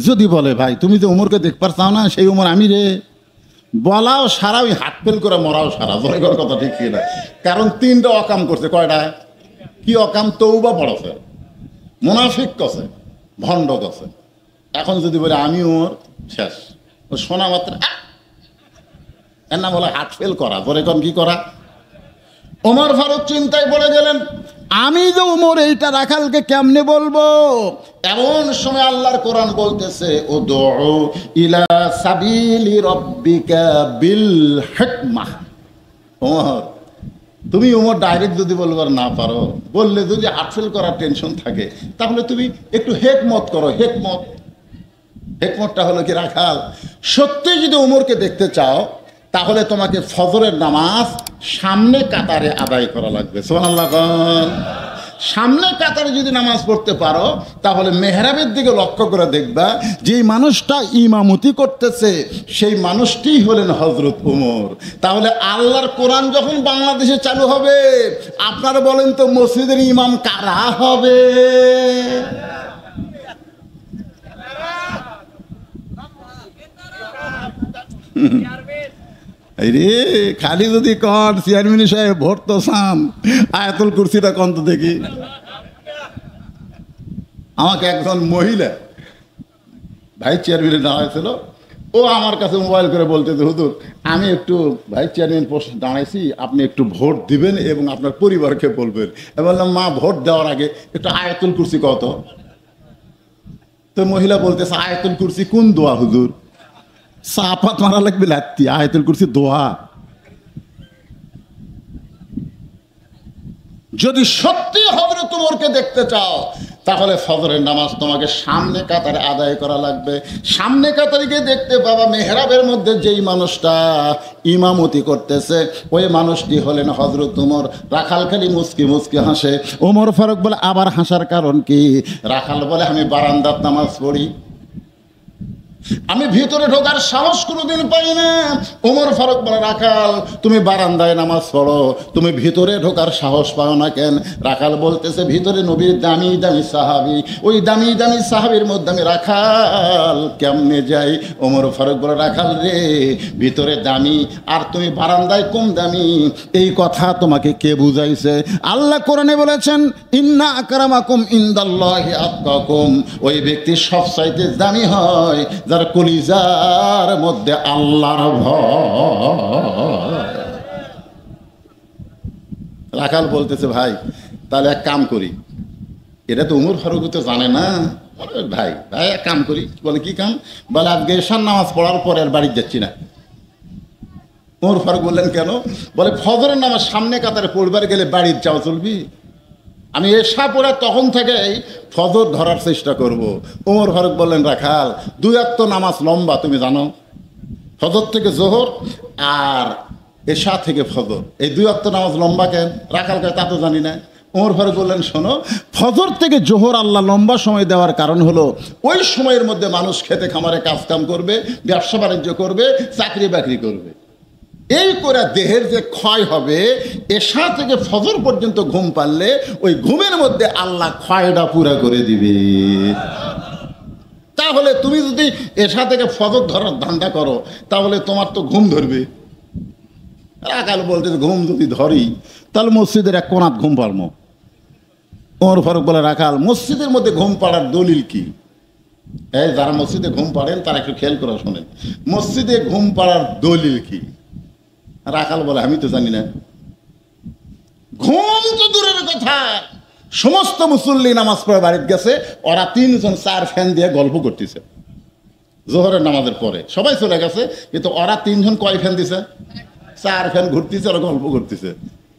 যদি বলে ভাই তুমি যে ওমরকে দেখবার চাও না, সেই ওমর আমি রে, বলাও সারা, ওই হাত ফেল করে মরাও সারা। জোরে কথা ঠিক কিনা? কারণ 3টা অকাম করছে। কয়টা? কি অকাম? তওবা পড়াছে, মুনাফিক কছে, ভণ্ড কছে। এখন যদি বলে আমি ওমর, শেষ। ও শোনা মাত্র এর নাম বলে হাত ফেল করা। জোরে কি করা? ওমর ফারুক চিন্তায় পড়ে গেলেন, আমি যে ওমর এইটা রাখালকে কেমনে বলবো? এমন সময় আল্লাহর কোরআন বলতেছে, উদউ ইলা সাবিলি রাব্বিকা বিল হিকমাহ। ওমর তুমি ওমর ডাইরেক্ট যদি বলবার না পারো, বললে যদি হাতফেল করার টেনশন থাকে, তাহলে তুমি একটু হেকমত করো। হেকমতটা হলো কি, রাখাল সত্যি যদি ওমরকে দেখতে চাও তাহলে তোমাকে ফজরের নামাজ সামনে কাতারে আদায় করা লাগবে। সুবহানাল্লাহ। সামনে কাতারে যদি নামাজ পড়তে পারো তাহলে মেহরাবের দিকে লক্ষ্য করে দেখবা যেই মানুষটা ইমামতি করতেছে সেই মানুষটিই হলেন হযরত ওমর। তাহলে আল্লাহর কোরআন যখন বাংলাদেশে চালু হবে, আপনারা বলেন তো মসজিদের ইমাম কারা হবে? রে খালি যদি কন চেয়ারম্যান সাহেব ভোট তো চান, আয়াতুল কুরসিটা কন তো দেখি। আমাকে একজন মহিলা ভাইস চেয়ারম্যানে দাঁড়াইছিল, ও আমার কাছে মোবাইল করে বলতেছে, হুজুর আমি একটু ভাইস চেয়ারম্যান পোস্টে দাঁড়াইছি, আপনি একটু ভোট দিবেন এবং আপনার পরিবারকে বলবেন। আমি বললাম, মা ভোট দেওয়ার আগে একটু আয়াতুল কুরসি কত? তো মহিলা বলতেছে, আয়াতুল কুরসি কোন দোয়া হুজুর? সাপাত মারা লাগবে লাত্তি, আয়াতুল কুরসি দোয়া। যদি সত্যি হযরত ওমরকে দেখতে চাও তাহলে ফজরের নামাজ তোমাকে সামনে কাতারে আদায় করা লাগবে। সামনে কাতারে গিয়ে দেখতে পাবা মেহরাবের মধ্যে যেই মানুষটা ইমামতি করতেছে ওই মানুষটি হলেন হযরত ওমর। রাখাল খালি মুচকি মুচকি হাসে। ওমর ফারুক বলে, আবার হাসার কারণ কি? রাখাল বলে, আমি বারান্দাত নামাজ পড়ি, আমি ভিতরে ঢোকার সাহস কোনোদিন পাই না। ওমর ফারুক বলে, রাখাল তুমি বারান্দায় নামাজ পড়ো, তুমি ভিতরে ঢোকার সাহস পাও না কেন? রাখাল বলতেছে, ভিতরে নবীর দামি দামি সাহাবী, ওই দামি দামি সাহাবীর মধ্যে আমি রাখাল কেমনে যাই? ওমর ফারুক বলে, রাখাল রে ভিতরে দামি আর তুমি বারান্দায় কম দামি, এই কথা তোমাকে কে বুঝাইছে? আল্লাহ কোরআনে বলেছেন, ইন্না আকরামাকুম ইনদাল্লাহি আতকাকুম। ওই ব্যক্তি সবচাইতে দামি হয় যার কলিজার মধ্যে আল্লাহর ভয়। রাখাল বলতেছে, ভাই তাহলে এক কাম করি, এটা তো ওমর ফারুক তো জানে না। ভাই ভাই এক কাম করি। বলে, কি কাম? বলে, আজকে ঈশার নামাজ পড়ার পরে আর বাড়ি যাচ্ছি না। ওমর ফারুক বললেন কেন? বলে ফজরের নামাজ সামনে কাতারে পড়বার গেলে বাড়ির যাওয়া চলবি, আমি এশা পড়ে তখন থেকেই ফজর ধরার চেষ্টা করব। ওমর ফারুক বললেন রাখাল, 2 ওয়াক্ত নামাজ লম্বা তুমি জানো, ফজর থেকে জোহর আর এশা থেকে ফজর, এই 2 ওয়াক্ত নামাজ লম্বা কেন? রাখাল কয় তা তো জানি না। ওমর ফারুক বললেন শোনো, ফজর থেকে জোহর আল্লাহ লম্বা সময় দেওয়ার কারণ হলো ওই সময়ের মধ্যে মানুষ খেতে খামারে কাজকাম করবে, ব্যবসা বাণিজ্য করবে, চাকরি বাকরি করবে। এই করে দেহের যে ক্ষয় হবে, এশা থেকে ফজর পর্যন্ত ঘুম পারলে ওই ঘুমের মধ্যে আল্লাহ ক্ষয়টা পুরা করে দিবে। তাহলে তুমি যদি এশা থেকে ফজর ধরার ধান্দা করো তাহলে তোমার তো ঘুম ধরবে। রাখাল বলতে ঘুম যদি ধরি তাহলে মসজিদের এক কোণাত ঘুম পারবো। ওমর ফারুক বলে রাখাল, মসজিদের মধ্যে ঘুম পাড়ার দলিল কি? এই যারা মসজিদে ঘুম পাড়েন তারা একটু খেয়াল করে শোনেন, মসজিদে ঘুম পাড়ার দলিল কি? রাখাল বলে আমি তো জানি না। ঘুম তো দূরের কথা, সমস্ত মুসল্লি নামাজ পড়ে বাড়িতে গেছে, ওরা 3 জন 4 ফ্যান দিয়ে গল্প করতেছে জোহরের নামাজের পরে, সবাই চলে গেছে, কিন্তু ওরা 3 জন কয় ফ্যান দিছে? 4 ফ্যান ঘুরতেছে, ওরা গল্প করতেছে।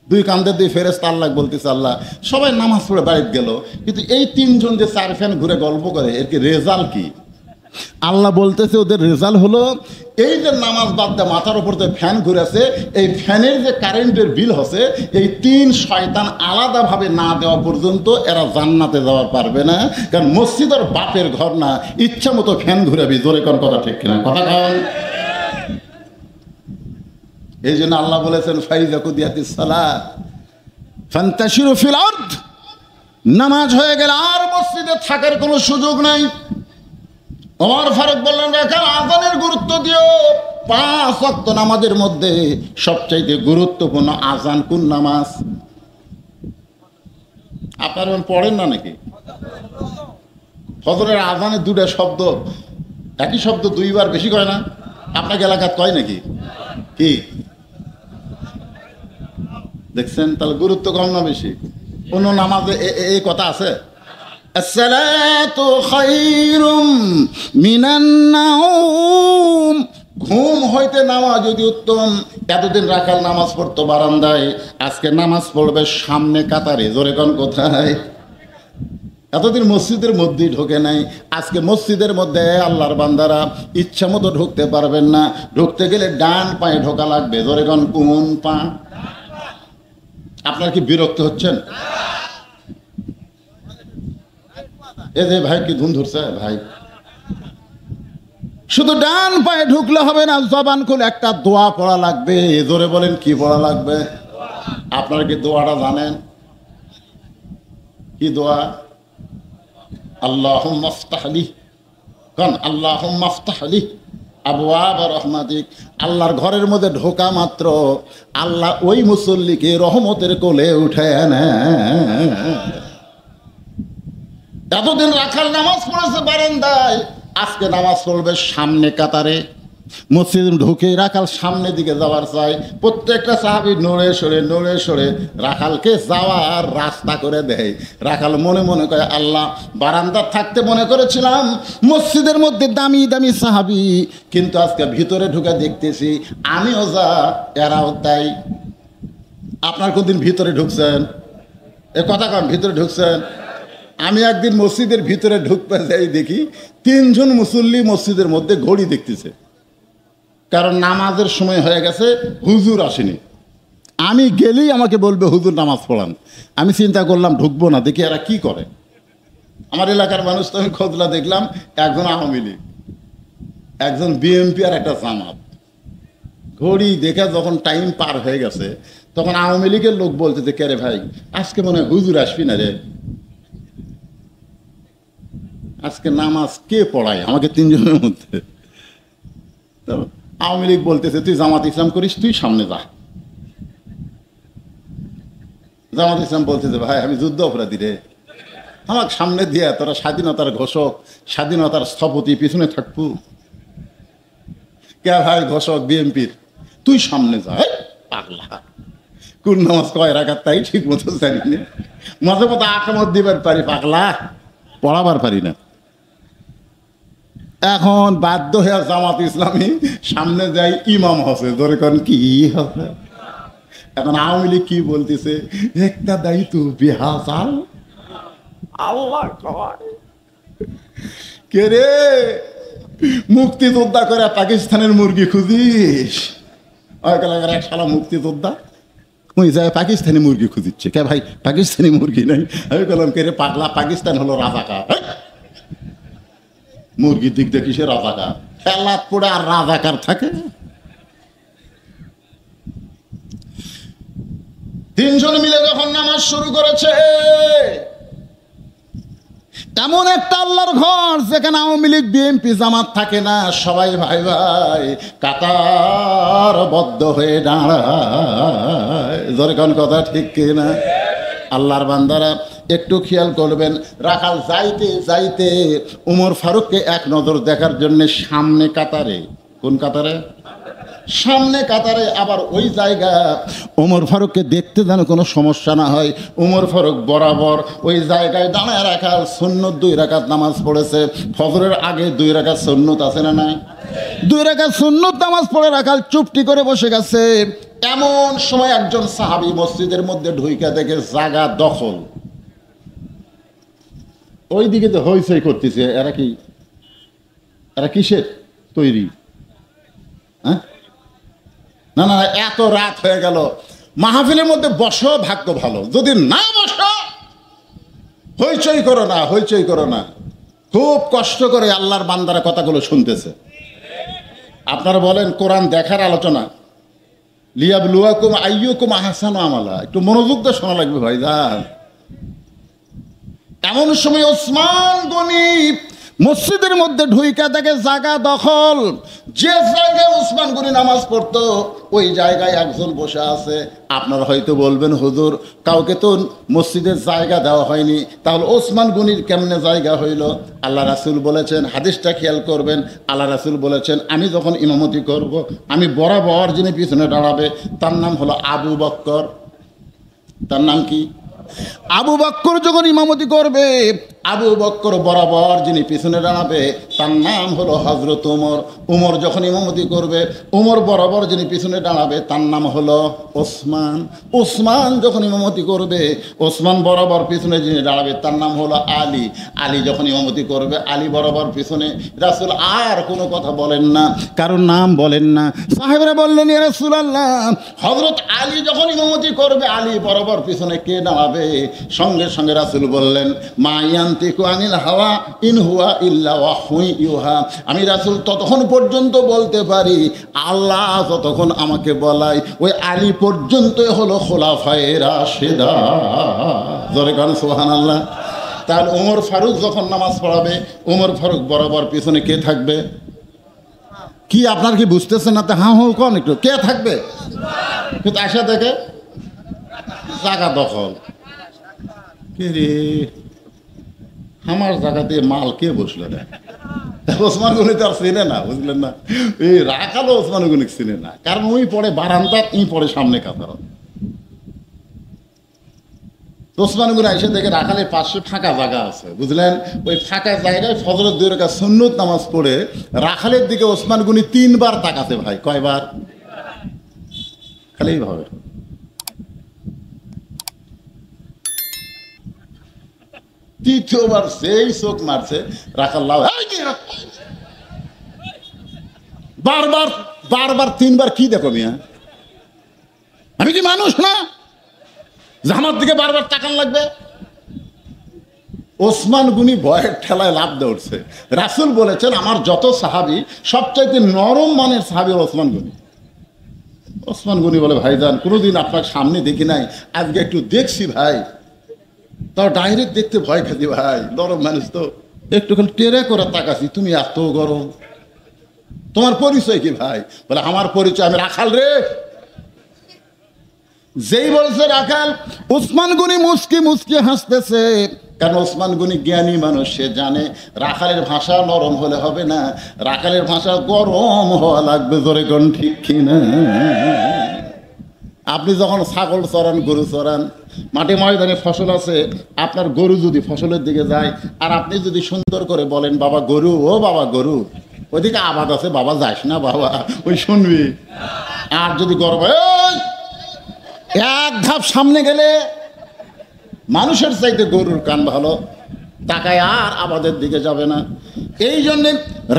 2 কান্দে 2 ফেরেশতা আল্লাহ বলতেছে আল্লাহ, সবাই নামাজ পড়ে বাড়িতে গেল, কিন্তু এই 3 জন যে 4 ফ্যান ঘুরে গল্প করে এর কি রেজাল্ট কি? আল্লাহ বলতেছে ওদের রেজাল্ট হলো এই যে নামাজ বাদ দিয়ে মাথার উপর যে ফ্যান ঘুরেছে, এই ফ্যানের যে কারেন্টের বিল হচ্ছে, এই 3 শয়তান আলাদাভাবে না দেওয়া পর্যন্ত এরা জান্নাতে যাওয়ার পারবে না। কারণ মসজিদের বাপের ঘর না, ইচ্ছা মতো ফ্যান ঘুরাবি। জোরে কোন কথা ঠিক কিনা? কথা কন। এই জন্য আল্লাহ বলেছেন ফাইজা কুদিয়াতিস সালাত ফান্তাশিরু ফিল আরদ, নামাজ হয়ে গেলে আর মসজিদে থাকার কোনো সুযোগ নাই। ওমর ফারুক বললেন রাখাল, আযানের গুরুত্ব দিও। 5 ওয়াক্ত নামাজের মধ্যে সবচাইতে গুরুত্বপূর্ণ আযান কোন নামাজ? আপনারা পড়েন না নাকি? ফজরের আযানে 2টা শব্দ, একই শব্দ 2 বার বেশি কয় না? আপনাকে এলাকাত কয় নাকি? কি দেখছেন? তাহলে গুরুত্ব কম না বেশি? কোন নামাজে এই কথা আছে? আসসালাতু খায়রুম মিনান নাওম, ঘুম হইতে নামাজ যদি উত্তম। এতদিন রাখাল নামাজ পড়তো বারান্দায়, আজকে নামাজ পড়বে সামনে কাতারে। জোরে কোন কোথায়? এতদিন মসজিদের মধ্যেই ঢোকে নাই, আজকে মসজিদের মধ্যে আল্লাহর বান্দারা ইচ্ছা মতো ঢুকতে পারবেন না, ঢুকতে গেলে ডান পায়ে ঢোকা লাগবে। জোরে কোন কোন পা? আপনারা কি বিরক্ত হচ্ছেন? এ যে ভাই কি ধুম ধরছে ভাই, শুধু ডান পায়ে ঢুকলে হবে না, জবান খুলে একটা দোয়া পড়া লাগবে। জোরে বলেন কি পড়া লাগবে? আপনারা কি দোয়াটা জানেন? কি দোয়া? আল্লাহুম্মা আফতাহ লি, কোন আল্লাহুম্মা আফতাহ লি আবওয়াব রাহমাতিক। আল্লাহর ঘরের মধ্যে ঢোকা মাত্র আল্লাহ ওই মুসল্লিকে রহমতের কোলে উঠে নেয়। এতদিন রাখাল নামাজ পড়েছে বারান্দায়, আজকে নামাজ পড়বে সামনে কাতারে। মসজিদে ঢুকে রাখাল সামনের দিকে যাওয়ার চাই, প্রত্যেকটা সাহাবী নড়ে সরে রাখালকে যাওয়ার রাস্তা করে দেয়। রাখাল মনে মনে করে আল্লাহ, বারান্দা থাকতে মনে করেছিলাম মসজিদের মধ্যে দামি দামি সাহাবী, কিন্তু আজকে ভিতরে ঢুকে দেখতেছি আমিও যা এরাও তাই। আপনার কোনদিন ভিতরে ঢুকছেন? এ কথা কন, ভিতরে ঢুকছেন? আমি একদিন মসজিদের ভিতরে ঢুকতে যাই, দেখি 3 জন মুসল্লি মসজিদের মধ্যে ঘড়ি দেখতেছে, কারণ নামাজের সময় হয়ে গেছে, হুজুর আসেনি। আমি গেলেই আমাকে বলবে হুজুর নামাজ পড়ান। আমি চিন্তা করলাম ঢুকবো না, দেখি এরা কি করে। আমার এলাকার মানুষ তো আমি খোঁজলা দেখলাম, একজন আওয়ামী লীগ, একজন বিএনপি আর একটা জামাত। ঘড়ি দেখে যখন টাইম পার হয়ে গেছে, তখন আওয়ামী লীগের লোক বলতে যে কে রে ভাই, আজকে মনে হয় হুজুর আসবি না রে, আজকে নামাজ কে পড়ায় আমাকে 3 জনের মধ্যে। তো আওয়ামী লীগ বলতেছে তুই জামাত ইসলাম করিস, তুই সামনে যা। জামাত ইসলাম বলতেছে ভাই আমি যুদ্ধ অপরাধী রে, আমাকে সামনে দিয়ে তোরা স্বাধীনতার ঘোষক, স্বাধীনতার স্থপতি পিছনে থাকবো। কে ভাই ঘোষক বিএনপির, তুই সামনে যা। পাগলা, কোন নামাজ কয় রাখার তাই ঠিক মতো জানি না, মাঝে মতো আকামত দিবার পারি, পাগলা পড়াবার পারি না। এখন বাধ্য হয়ে জামাত ইসলামী সামনে যাই ইমাম হসে, ধরে করেন কি হবে। এখন আওয়ামী লীগ কি বলতেছে, একটা দায়িত্ব বিহাসাল আল্লাহ কে রে, মুক্তিযোদ্ধা করে পাকিস্তানের মুরগি খুঁজিস। এক শালা মুক্তিযোদ্ধা ওই যায় পাকিস্তানি মুরগি খুঁজিচ্ছে, কে ভাই পাকিস্তানি মুরগি নাই। আমি বললাম কে রে পাগলা, পাকিস্তান হলো রাজাকার, মুরগির দিক দেখি সে রাজাকার, খেলাত পড়ে আর রাজাকার থাকে। তিনজন মিলে যখন নামাজ শুরু করেছে, এমন একটা আল্লাহর ঘর যেখানে আওয়ামী লীগ বিএনপি জামাত থাকে না, সবাই ভাই ভাই কাতারবদ্ধ হয়ে দাঁড়ায়। জোরে কোন কথা ঠিক কিনা? আল্লাহর বান্দারা একটু খেয়াল করবেন, রাখাল যাইতে যাইতে উমর ফারুককে এক নজর দেখার জন্য সামনে কাতারে, কোন কাতারে? সামনে কাতারে। আবার ওই জায়গা ওমর ফারুককে দেখতে যেন কোনো সমস্যা না হয়, ওমর ফারুক বরাবর ওই জায়গায় দাঁড়ায় রাখাল সুন্নত 2 রাকাত নামাজ পড়েছে। ফজরের আগে 2 রাকাত সুন্নত আছে না নাই? 2 রাকাত সুন্নত নামাজ পড়ে রাখাল চুপটি করে বসে গেছে। এমন সময় একজন সাহাবী মসজিদের মধ্যে ঢুইকা দেখে জায়গা দখল। ওই দিকে তো হইচই করতেছে, এরা কিসের তৈরি? হ্যাঁ, না না, এত রাত হয়ে গেল, মাহফিলের মধ্যে বসো, ভাগ্য ভালো। যদি না বসো, হইচই করো না, হইচই করো না। খুব কষ্ট করে আল্লাহর বান্দারা কথাগুলো শুনতেছে। আপনারা বলেন কোরআন দেখার আলোচনা, লিয়াবলুয়াকুম আইয়ুকুম আহসানু আমালা, একটু মনোযোগ দিয়ে শোনা লাগবে ভাইজান। এমন সময় ওসমান গনি মসজিদের মধ্যে ঢুইকা দেখে জায়গা দখল। যে জায়গায় ওসমান গনি নামাজ পড়তো ওই জায়গায় একজন বসে আছে। আপনারা হয়তো বলবেন, হুজুর কাউকে তো মসজিদের জায়গা দেওয়া হয়নি, তাহলে ওসমান গনির কেমনে জায়গা হইল? আল্লাহ রাসূল বলেছেন, হাদিসটা খেয়াল করবেন, আল্লাহ রাসূল বলেছেন, আমি যখন ইমামতি করব, আমি বরাবর যিনি পিছনে দাঁড়াবে তার নাম হলো আবু বক্কর। তার নাম কি? আবু বক্কর যখন ইমামতি করবে, আবু বক্কর বরাবর যিনি পিছনে দাঁড়াবে তার নাম হলো হযরত ওমর। ওমর যখন ইমামতি করবে, ওমর বরাবর যিনি পিছনে দাঁড়াবে তার নাম হলো ওসমান। ওসমান যখন ইমামতি করবে, ওসমান বরাবর পিছনে যিনি দাঁড়াবে তার নাম হলো আলী। আলী যখন ইমামতি করবে, আলী বরাবর পিছনে। রাসূল আর কোনো কথা বলেন না, কারোর নাম বলেন না। সাহেবরা বললেন, ইয়া রাসূলুল্লাহ, হযরত আলী যখন ইমামতি করবে, আলী বরাবর পিছনে কে দাঁড়াবে? সঙ্গে সঙ্গে রাসূল বললেন, মা ইয়ান্তিকু আনিল হাওয়া ইন হুয়া ইল্লা ওয়াহয়ুন ইউহা। আমি রাসূল ততক্ষণ পর্যন্ত বলতে পারি, আল্লাহ যতক্ষণ আমাকে বলায়, ওই আলী পর্যন্তই হলো খোলাফায়ে রাশেদা। জোরে কান সুবহানাল্লাহ। তার ওমর ফারুক যখন নামাজ পড়াবে, ওমর ফারুক বরাবর পিছনে কে থাকবে? কি আপনার কি বুঝতেছেন না? তো হ্যাঁ হ্যাঁ কোন একটু, কে থাকবে? কিন্তু আসা দেখে জায়গা দখল। কে রে, আমার জায়গাতে মাল কে বসলো না? ওসমান গনি তো আর চেনে না, বুঝলেন না? এই রাখালও ওসমান গনি চেনে না, কারণ ওই পড়ে বারান্দা, ই পড়ে সামনে কাতার। ওসমান গনি এসে দেখে রাখালের পাশে ফাঁকা জায়গা আছে, বুঝলেন? ওই ফাঁকা জায়গায় ফজরের 2 রাকাত সুন্নত নামাজ পড়ে রাখালের দিকে ওসমান গনি 3 বার তাকাতে। ভাই কয়বার? খালি ভাবে। তৃতীয়বার সেই চোখ মারছে, রাখাল বারবার বারবার 3 বার। কি দেখো মিয়া, আমি কি মানুষ না যে আমার দিকে বারবার তাকান লাগবে? ওসমান গনি ভয়ের ঠেলায় লাফ দিয়ে উঠছে। রাসূল বলেছেন, আমার যত সাহাবী সবচাইতে নরম মানের সাহাবী ওসমান গনি। ওসমান গনি বলে, ভাইজান কোনোদিন আপনার সামনে দেখি নাই, আজকে একটু দেখছি ভাই, তাও ডাইরেক্ট দেখতে ভয় খাচ্ছি ভাই, নরম মানুষ তো, একটুখানি টেরে করে তাকাছি, তুমি এত গরম, তোমার পরিচয় কি ভাই? বলে, আমার পরিচয় আমি রাখাল রে। যেই বলছে রাখাল, ওসমান গনি মুস্কি মুস্কি হাসতেছে, কারণ ওসমান গনি জ্ঞানী মানুষ, সে জানে রাখালের ভাষা নরম হলে হবে না, রাখালের ভাষা গরম হওয়া লাগবে। জোরে কোন ঠিক কিনা? আপনি যখন ছাগল চড়ান, গরু চড়ান, মাঠে ময়দানে ফসল আছে, আপনার গরু যদি ফসলের দিকে যায় আর আপনি যদি সুন্দর করে বলেন, বাবা গরু, ও বাবা গরু, ওইদিকে আবাদ আছে, বাবা যাস না বাবা, ওই শুনবি। আর যদি গর্ব এক ধাপ সামনে গেলে মানুষের চাইতে গরুর কান ভালো, তাকায় আর আবাদের দিকে যাবে না। এই জন্যে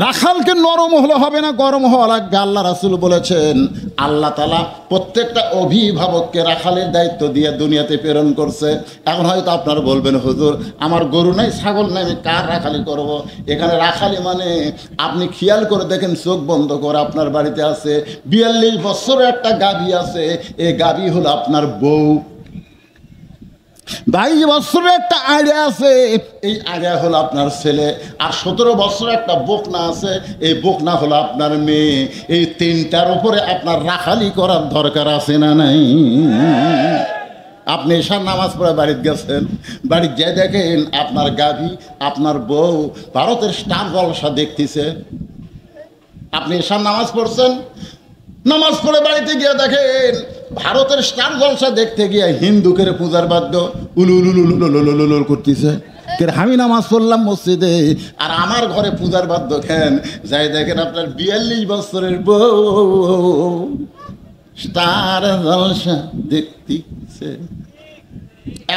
রাখালকে নরম হলে হবে না, গরম হওয়া লাগবে। আল্লাহ রাসূল বলেছেন, আল্লাহ তাআলা প্রত্যেকটা অভিভাবককে রাখালের দায়িত্ব দিয়ে দুনিয়াতে প্রেরণ করছে। এখন হয়তো আপনারা বলবেন, হুজুর আমার গরু নাই, ছাগল নাই, আমি কার রাখালি করব? এখানে রাখালি মানে আপনি খেয়াল করে দেখেন, চোখ বন্ধ করে আপনার বাড়িতে আছে 42 বছরের একটা গাভী আছে, এই গাভী হলো আপনার বউ। 22 বছরের একটা আড়িয়া আছে, এই আড়িয়া হলো আপনার ছেলে। আর 17 বছরের একটা বকনা আছে, এই বকনা হলো আপনার মেয়ে। এই তিনটার উপরে আপনার রাখালি করার দরকার আছে না নাই? আপনি এশার নামাজ পড়ে বাড়িতে গেছেন, বাড়ি যে দেখেন আপনার গাভী, আপনার বউ ভারতের স্টার জলসা দেখতেছে। আপনি এশার নামাজ পড়ছেন, নামাজ পড়ে বাড়িতে গিয়ে দেখেন ভারতের স্টার জলসা দেখতে গিয়ে হিন্দুকের পূজার বাদ্য উলুল করতেছে। আমি নামাজ পড়লাম মসজিদে, আর আমার ঘরে পূজার বাদ্য খেন যাই দেখেন আপনার 42 বছরের বউ স্টার জলসা দেখতেছে।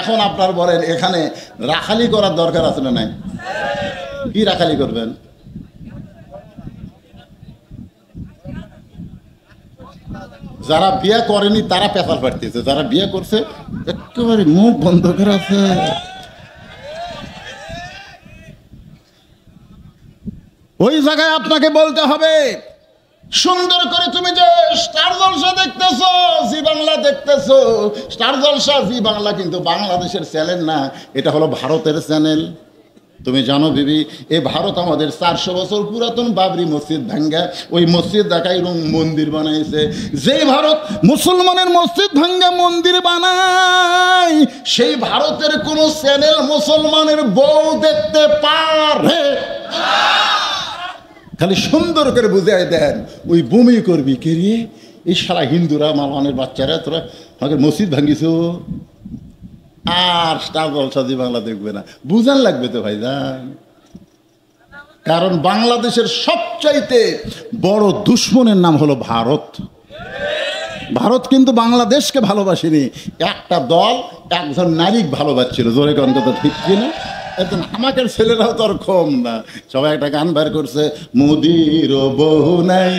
এখন আপনার বলেন, এখানে রাখালি করার দরকার আছে না নাই? কি রাখালি করবেন? যারা বিয়ে করেনি তারা পেপার পাঠতেছে, যারা বিয়ে করছে একেবারে মুখ বন্ধ করে আছে। ওই জায়গায় আপনাকে বলতে হবে, সুন্দর করে তুমি যে স্টার জলসা দেখতেছো, জি বাংলা দেখতেছো, স্টার জলসা জি বাংলা কিন্তু বাংলাদেশের চ্যানেল না, এটা হলো ভারতের চ্যানেল। তুমি জানো বিবি, এই ভারত আমাদের 400 বছর পুরাতন বাবরি মসজিদ ভাঙ্গা, ওই মসজিদ দেখাই মন্দির বানাইছে। যেই ভারত মুসলমানের মসজিদ ভাঙ্গা মন্দির বানায়, সেই ভারতের কোন চ্যানেল মুসলমানের বউ দেখতে পারে? খালি সুন্দর করে বুঝাই দেন, ওই বমি করবি কে রে, এই সারা হিন্দুরা মালানের বাচ্চারা, তোরা আমাকে মসজিদ ভাঙ্গিছ, আর স্টার জলসা জি বাংলা দেখবে না। বুঝান লাগবে তো ভাইজান, কারণ বাংলাদেশের সবচাইতে বড় দুশ্মনের নাম হলো ভারত। ভারত কিন্তু বাংলাদেশকে ভালোবাসেনি, একটা দল একজন নারী ভালোবাসছিল। জোরে গান কথা ঠিক কিনা? একজন আমাদের ছেলেরাও তো আর কম না, সবাই একটা গান বের করছে, মোদির বহু নাই।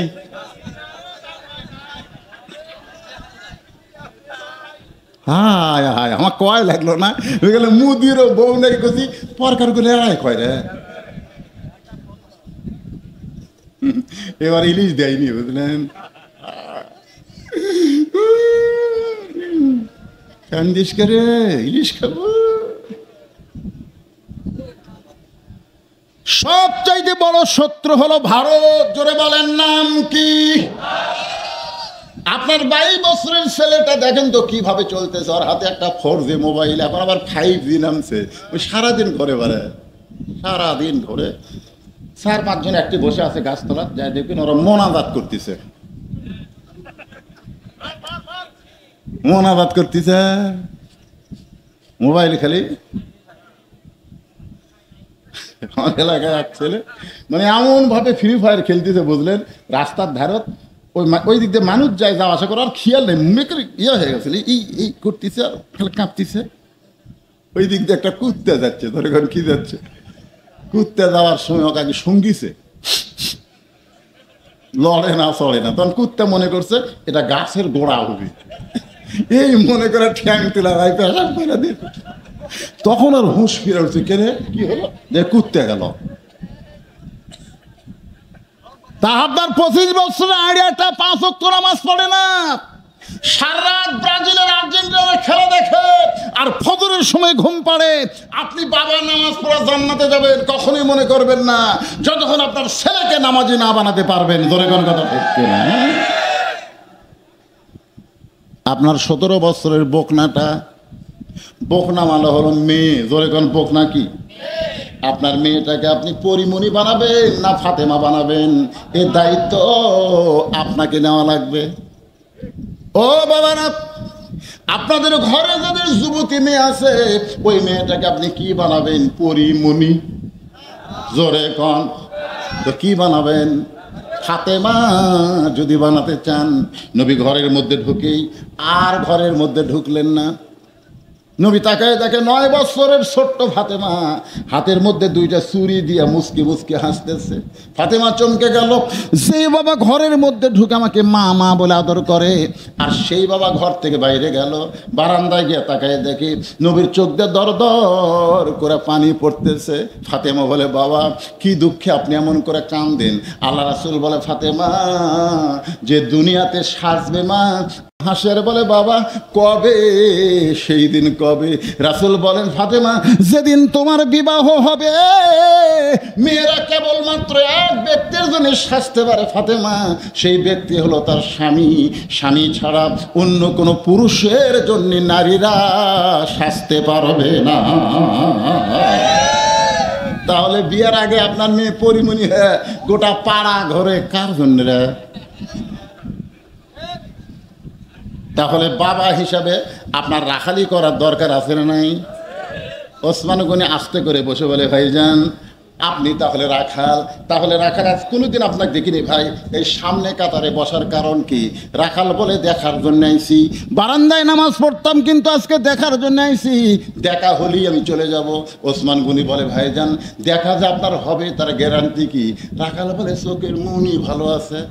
হায় হায়, আমার কয় লাগলো না, গেলে মুদিরও বউ নাই কছি পরকার করে এড়াই কয় রে। এবার ইলিশ দেয়নি, বুঝলেন? কান্দিস করে ইলিশ খাবো। সবচাইতে বড় শত্রু হলো ভারত। জোরে বলেন নাম কি? আপনার 22 বছরের ছেলেটা দেখেন তো কিভাবে চলতেছে, ওর হাতে একটা 4G মোবাইল, এখন আবার 5G নামছে। ওই সারাদিন ঘরে বেড়ায়, সারাদিন ঘরে 4-5 জন একটি বসে আছে গাছতলা, যাই দেখবেন ওরা মোনাজাত করতেছে, মোনাজাত করতেছে মোবাইল খালি। আমার এলাকায় এক ছেলে মানে এমন ভাবে ফ্রি ফায়ার খেলতেছে, বুঝলেন, রাস্তার ধারত ওই দিক দিয়ে মানুষ যায়, যাওয়া আসা করার খেয়াল নেই, মেয়েকে ইয়ে হয়ে গেছিল, এই করতেছে আর খালি কাঁপতেছে। ওই দিক দিয়ে একটা কুত্তে যাচ্ছে, ধরে এখন কি যাচ্ছে, কুত্তে যাওয়ার সময় ওকে আগে সঙ্গিছে, লড়ে না চড়ে না, তখন কুত্তে মনে করছে এটা গাছের গোড়া হবে, এই মনে করে ঠ্যাং তুলা ভাই পেশাব করে দিয়ে, তখন আর হুঁশ ফিরে উঠছে, কেন কি হলো যে কুত্তে গেল। তা আপনার 25 বছরে আড়িয়াটা 5 ওয়াক্ত নামাজ পড়ে না, সারা রাত ব্রাজিলের আর্জেন্টিনার খেলা দেখে, আর ফজরের সময় ঘুম পাড়ে। আপনি বাবা নামাজ পড়া জান্নাতে যাবেন কখনোই মনে করবেন না, যতক্ষণ আপনার ছেলেকে নামাজি না বানাতে পারবেন। ধরে কোন কথা ঠিক না? আপনার 17 বছরের বকনাটা, বকনা মালা হলো মেয়ে। জোরে কোন বকনা কি? আপনার মেয়েটাকে আপনি পরিমণি বানাবেন না ফাতেমা বানাবেন, এ দায়িত্ব আপনাকে নেওয়া লাগবে। ও বাবারা, আপনাদের ঘরে যাদের যুবতী মেয়ে আছে, ওই মেয়েটাকে আপনি কি বানাবেন? পরিমণি। জোরে কন। তো কি বানাবেন? ফাতেমা যদি বানাতে চান, নবী ঘরের মধ্যে ঢুকেই আর ঘরের মধ্যে ঢুকলেন না। নবী তাকায় দেখে 9 বছরের ছোট্ট ফাতেমা হাতের মধ্যে 2টা ছুরি দিয়া মুসকি মুসকি হাসতেছে। ফাতেমা চমকে গেল। সেই বাবা ঘরের মধ্যে ঢুকে আমাকে মা মা বলে আদর করে, আর সেই বাবা ঘর থেকে বাইরে গেল। বারান্দায় গিয়ে তাকায় দেখি নবীর চোখ দিয়ে দর দর করে পানি পড়তেছে। ফাতেমা বলে, বাবা কি দুঃখে আপনি এমন করে কাঁদেন? আল্লাহ রাসূল বলে, ফাতেমা যে দুনিয়াতে সাজবে মা হাসের বলে, বাবা কবে? সেই দিন কবে? রাসূল বলেন, ফাতেমা যেদিন তোমার বিবাহ হবে। মেয়েরা কেবলমাত্র এক ব্যক্তির জন্য সাজতে পারে ফাতেমা, সেই ব্যক্তি হলো তার স্বামী। স্বামী ছাড়া অন্য কোনো পুরুষের জন্য নারীরা সাজতে পারবে না। তাহলে বিয়ের আগে আপনার মেয়ে পরিমণি হয়ে গোটা পাড়া ঘরে কার জন্য রে? তাহলে বাবা হিসাবে আপনার রাখালি করার দরকার আছে না নাই? ওসমান গনি আস্তে করে বসে বলে, ভাইজান আপনি তাহলে রাখাল। তাহলে রাখাল আজ কোনোদিন আপনাকে দেখিনি ভাই, এই সামনে কাতারে বসার কারণ কি? রাখাল বলে, দেখার জন্য আইছি। বারান্দায় নামাজ পড়তাম, কিন্তু আজকে দেখার জন্য আইছি। দেখা হলেই আমি চলে যাব। ওসমান গনি বলে, ভাইজান দেখা যে আপনার হবে তার গ্যারান্টি কি? রাখাল বলে, চোখের মনই ভালো আছে।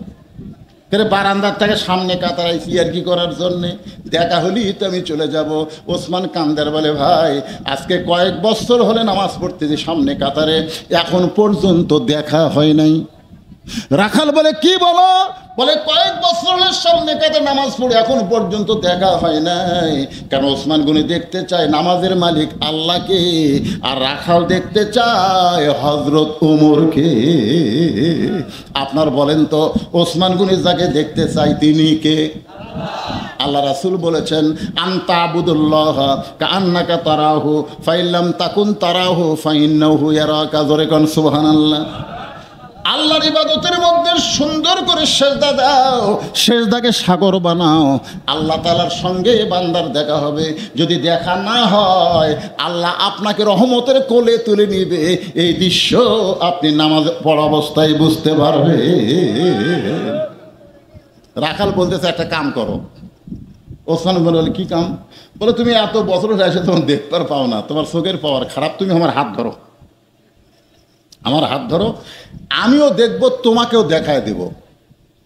বারান্দার থেকে সামনে কাতার আইছি আর কি করার জন্যে? দেখা হলেই তো আমি চলে যাব। ওসমান কান্দার বলে, ভাই আজকে কয়েক বছর হলে নামাজ পড়তেছি সামনে কাতারে, এখন পর্যন্ত দেখা হয় নাই। রাখাল বলে, কি বলো? বলে, কয়েক বছরের সামনে কাতারে নামাজ পড়ে এখন পর্যন্ত দেখা হয় নাই। কেন? ওসমান গনি দেখতে চায় নামাজের মালিক আল্লাহকে, আর রাখাল দেখতে চায় হযরত ওমরকে। আপনার বলেন তো, ওসমান গনি যাকে দেখতে চাই তিনি কে? আল্লাহ রাসূল বলেছেন, আনতা আবুদুল্লাহ কাআন্নাকা তারাহু ফাইল্লাম তাকুন তারাহু ফাইন্নাহু ইয়ারাকা। জোরে কোন সুবহানাল্লাহ। আল্লাহর ইবাদতের মধ্যে সুন্দর করে সেজদা দাও, সেজদাকে সাগর বানাও। আল্লাহ তাআলার সঙ্গে বান্দার দেখা হবে। যদি দেখা না হয়, আল্লাহ আপনাকে রহমতের কোলে তুলে নিবে। এই দৃশ্য আপনি নামাজ পড়া অবস্থায় বুঝতে পারবে। রাখাল বলতেছে, একটা কাম করো। ওসমান বলে, কি কাম? বলে, তুমি এত বছর হয়ে এসে তোমার দেখতে পাও না, তোমার চোখের পাওয়ার খারাপ, তুমি আমার হাত ধরো। আমার হাত ধরো, আমিও দেখব, তোমাকেও দেখায় দেব।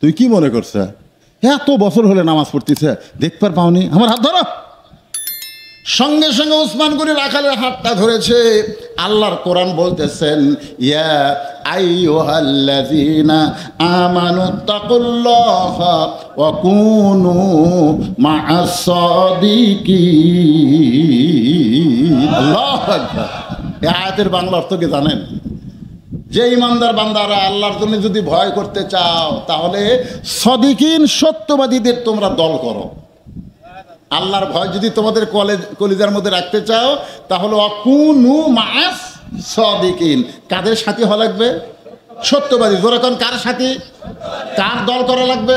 তুই কি মনে করছ? এত বছর হলে নামাজ পড়তেছে, দেখতে পাওনি? আমার হাত ধরো। সঙ্গে সঙ্গে ওসমান গনি রাখালের হাতটা ধরেছে। আল্লাহর কোরআন বলতেছেন, ইয়া আইয়ুহাল্লাযীনা আমানু তাকুল্লাহা ওয়া কুনু মা'আস সাদিকিন। আল্লাহু আকবার। এই আয়াতের বাংলা অর্থ কি জানেন? যে ইমানদার বান্দারা আল্লাহর জন্য যদি ভয় করতে চাও, তাহলে সাদিকিন সত্যবাদীদের তোমরা দল করো। আল্লাহর ভয় যদি তোমাদের কলিজার মধ্যে রাখতে চাও, তাহলে অকুনু মা'আস সাদিকিন। কাদের সাথী হওয়া লাগবে? সত্যবাদী। জোরে কোন, কার সাথী? কার দল করা লাগবে?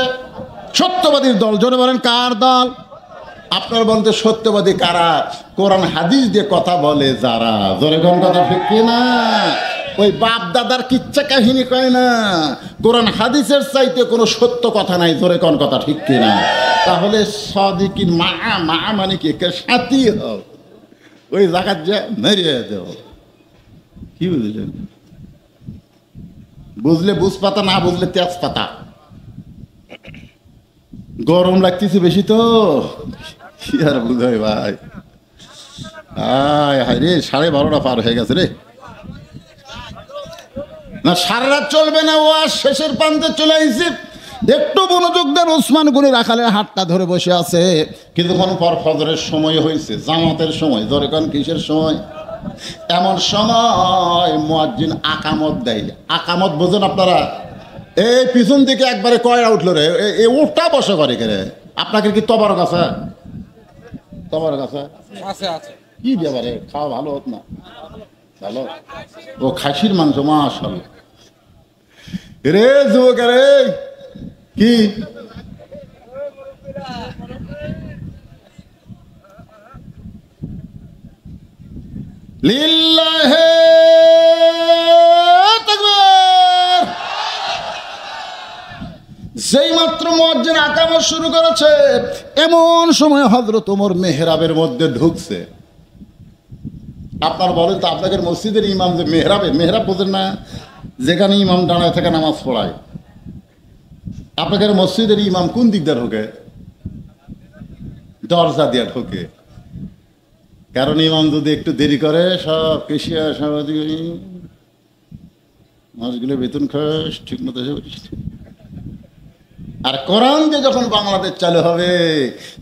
সত্যবাদীর দল। জোরে বলেন, কার দল? আপনার বলতে সত্যবাদী কারা? কোরআন হাদিস দিয়ে কথা বলে যারা। জোরে কোন, কথা ঠিক কিনা? ওই বাপ দাদার কিচ্ছা কাহিনী কয় না। কোরআন হাদিসের চাইতে কোনো সত্য কথা নাই। জোরে কোন, কথা ঠিক কিনা? তাহলে সাদিকিন মা মা মানে কি? সাথী হও। ওই জায়গার যা মেরিয়ে দেও। কি বুঝলেন? বুঝলে বুঝ পাতা, না বুঝলে তেজ পাতা। গরম লাগতেছে বেশি তো, কি আর বুঝাই ভাই। হায় রে, 12:30 পার হয়ে গেছে রে। না, সারা রাত চলবে না, ও আর শেষের প্রান্তে চলে আইছে। একটু মনোযোগ দেন। ওসমান গনি রাখালের হাতটা ধরে বসে আছে। কিছুক্ষণ পর ফজরের সময় হয়েছে, জামাতের সময়। ধরে কোন, কিসের সময়? এমন সময় মুয়াজ্জিন আকামত দেয়। আকামত বোঝেন আপনারা? এই পিছন দিকে একবারে কয়রা উঠলো রে, এই উঠটা বসে করে কেরে। আপনাকে কি তবারক আছে? তবারক আছে? কি ব্যাপারে? খাওয়া ভালো হত না? ভালো। ও খাসির মাংস, মাশাআল্লাহ। রে যুবক রে, কি লিল্লাহি তাকবীর। যেই মাত্র মুয়াজ্জিন আকামত শুরু করেছে, এমন সময় হযরত ওমর মেহরাবের মধ্যে ঢুকছে। আপনার বলেন তো, আপনাদের মসজিদের ইমাম যে মেহরাব বোঝেন না, যেখানে ইমাম দাঁড়ায় থেকে নামাজ পড়ায়, আপনাদের মসজিদের ইমাম কোন দিক দিয়ে ঢোকে? দরজা দিয়ে ঢোকে। কারণ ইমাম যদি একটু দেরি করে, সব কেশিয়া মাসগুলো বেতন খাস ঠিক মতো। আর কোরআন যে যখন বাংলাদেশ চালু হবে,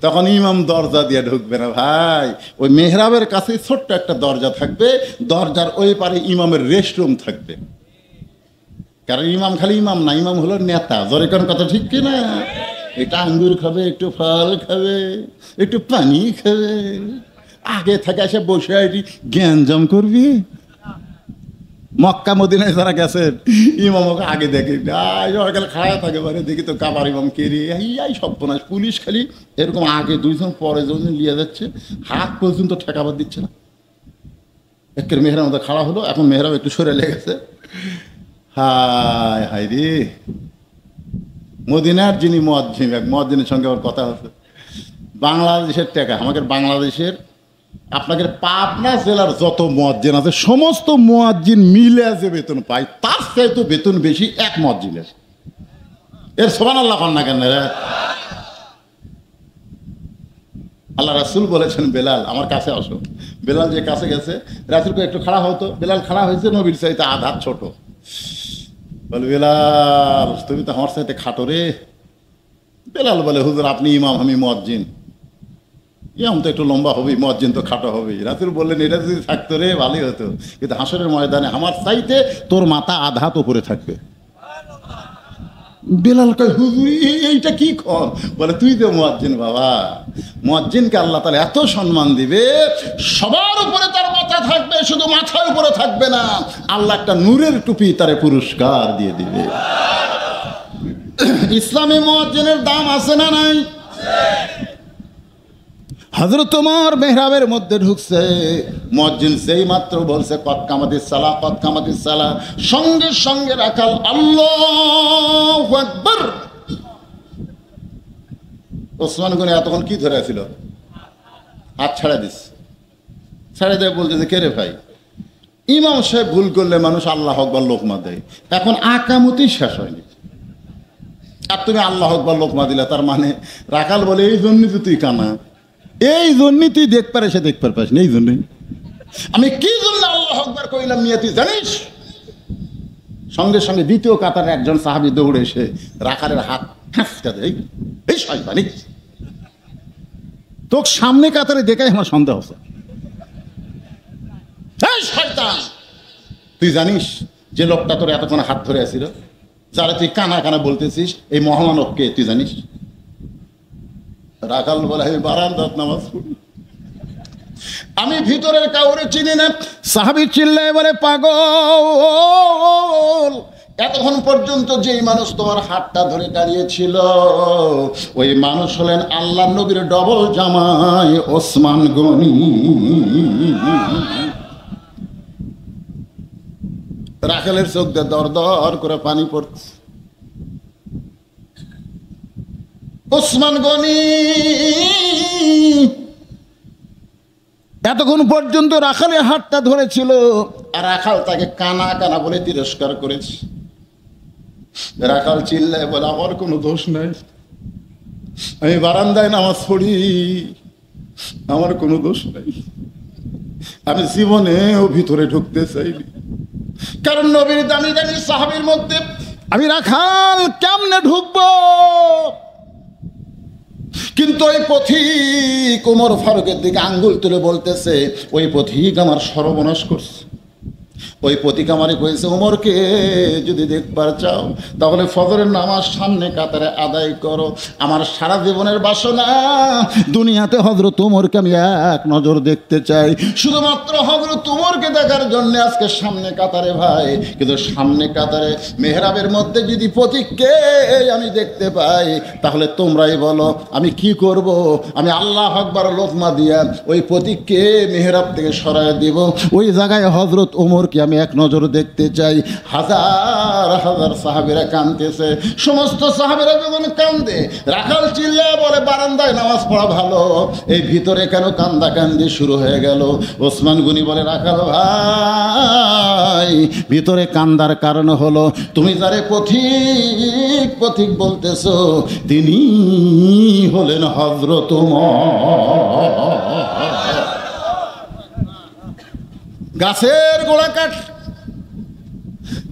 তখন ইমাম দরজা দিয়ে ঢুকবে না ভাই। ওই মেহরাবের কাছে ছোট্ট একটা দরজা থাকবে, দরজার ওই পারে ইমামের রেস্টরুম থাকবে। কারণ ইমাম খালি ইমাম না, ইমাম হলো নেতা। জোরে কোন কথা ঠিক কি না? একটু আঙ্গুর খাবে, একটু ফল খাবে, একটু পানি খাবে, আগে থেকে এসে বসে জ্ঞানজাম করবি। মক্কা মদিনায় যারা গেছেন, ইমাম ওকে আগে দেখে সকালে খাড়া থাকে, বারে দেখি তো কাবার ইমাম কেড়ে এই সব বোনাস। পুলিশ খালি এরকম আগে দুইজন পরে যখন নিয়ে যাচ্ছে, হাত পর্যন্ত ঠেকাবার দিচ্ছে না। একের মেহরাব মধ্যে খাড়া হলো, এখন মেহরাব একটু সরে লেগেছে। হায় হায় রে, মদিনার যিনি মুয়াজ্জিন, এক মুয়াজ্জিনের সঙ্গে আমার কথা হচ্ছে, বাংলাদেশের টাকা, আমাদের বাংলাদেশের আপনাদের পাবনা জেলার যত মুয়াজ্জিন আছে, সমস্ত মুয়াজ্জিন মিলে যে বেতন পায়, তার চাইতে বেতন বেশি এক মুয়াজ্জিনের। এর সুবহানাল্লাহ কন না কেন? আল্লাহ রাসূল বলেছেন, বেলাল আমার কাছে আসো। বেলাল যে কাছে গেছে, রাসূলকে একটু খাড়া হতো। বেলাল খাড়া হয়েছে নবীর চাইতে আধা ছোট। বলে, বেলাল তুমি তো আমার চাইতে খাটো রে। বেলাল বলে, হুজুর আপনি ইমাম, আমি মুয়াজ্জিন। ইমাম তো একটু লম্বা হবেই, মুয়াজ্জিন তো খাটো হবেই। রাসূল বললেন, এটা যদি থাকতো রে ভালোই হতো, কিন্তু হাসরের ময়দানে আমার চাইতে তোর মাথা আধা হাত উপরে থাকবে। বেলাল কয়, হুজুর এইটা কি কর? বলে, তুই তো মুয়াজ্জিন বাবা, মুয়াজ্জিনকে আল্লাহ তাআলা এত সম্মান দিবে, সবার উপরে তার মাথা থাকবে, শুধু মাথার উপরে থাকবে না, আল্লাহ একটা নূরের টুপি তারে পুরস্কার দিয়ে দিবে। ইসলামী মুয়াজ্জিনের দাম আছে না নাই? হযরত ওমর মেহরাবের মধ্যে ঢুকছে, মুয়াজ্জিন যেই মাত্র বলছে কদ কামাতিস সালাহ, কদ কামাতিস সালাহ, সঙ্গে সঙ্গে রাখাল আল্লাহু আকবার। ওসমান গনি এতক্ষণ কি ধরে ছিল? হাত ছাড়া দিস, ছাড়া দিয়ে বলতেছে, কে রে ভাই? ইমাম সাহেব ভুল করলে মানুষ আল্লাহু আকবার লোকমা দেয়, এখন আকামতি শেষ হয়নি আর তুমি আল্লাহু আকবার লোকমা দিলে, তার মানে? রাখাল বলে, এই জন্যই তো তুই কানা, এই জন্যই তুই দেখবার এসে দেখবার পাস না, এই জন্যই। আমি কি জন্য আল্লাহু আকবার কইলাম মিয়া তুই জানিস? সঙ্গে সঙ্গে দ্বিতীয় কাতারে একজন সাহাবী দৌড়ে এসে রাখালের হাত হাঁচকা দেয়, এই শয়তানি, তোকে সামনে কাতারে দেখাই আমার সন্দেহ হচ্ছে। এই শয়তান, তুই জানিস যে লোকটা তোর এতক্ষণ হাত ধরে আসছিল, যারা তুই কানা কানা বলতেছিস, এই মহামানব কে তুই জানিস? রাখাল বলে, আমি বারান্দাত নামাজ পড়ি, আমি ভিতরের কাউরে চিনি না। সাহাবী চিল্লায় বলে, পাগল, এতক্ষণ পর্যন্ত যেই মানুষ তোমার হাতটা ধরে দাঁড়িয়েছিল, ওই মানুষ হলেন আল্লাহর নবীর ডবল জামাই ওসমান গনি। রাখালের চোখ দিয়ে দর দর করে পানি পড়ছে। ওসমান গনি এতক্ষণ পর্যন্ত রাখালের হাতটা ধরেছিল, আর রাখাল তাকে কানা কানা বলে তিরস্কার করেছে। রাখাল চিল্লায় বলে, আমার কোনো দোষ নাই, আমি বারান্দায় নামাজ পড়ি, আমার কোনো দোষ নাই, আমি জীবনেও ভিতরে ঢুকতে চাইনি, কারণ নবীর দামি দামি সাহাবীর মধ্যে আমি রাখাল কেমনে ঢুকবো? কিন্তু ওই পথিক ওমর ফারুকের দিকে আঙ্গুল তুলে বলতেছে, ওই পথিক আমার সর্বনাশ করছে। ওই পথিক আমারে কইছে, ওমরকে যদি দেখবার চাও তাহলে ফজরের নামাজ সামনে কাতারে আদায় করো। আমার সারা জীবনের বাসনা দুনিয়াতে হযরত ওমরকে আমি এক নজর দেখতে চাই, শুধুমাত্র হযরত ওমরকে দেখার জন্য আজকে সামনে কাতারে ভাই। কিন্তু সামনে কাতারে মেহরাবের মধ্যে যদি পথিককে আমি দেখতে পাই, তাহলে তোমরাই বলো আমি কি করব? আমি আল্লাহু আকবার লোকমা দিয়া ওই পথিককে মেহরাব থেকে সরায় দিব, ওই জায়গায় হযরত ওমরকে আমি আমি এক নজর দেখতে চাই। হাজার হাজার সাহাবীরা কাঁদতেছে। সমস্ত সাহাবীরা যখন কান্দে, রাখাল চিল্লায় বলে বারান্দায় নামাজ পড়া ভালো, এই ভিতরে কেন কান্দাকান্দি শুরু হয়ে গেল? ওসমান গনি বলে রাখাল ভাই, ভিতরে কান্দার কারণ হলো তুমি যারে পথিক পথিক বলতেছো তিনি হলেন হযরত ওমর। গাছের গোড়া কাঠ,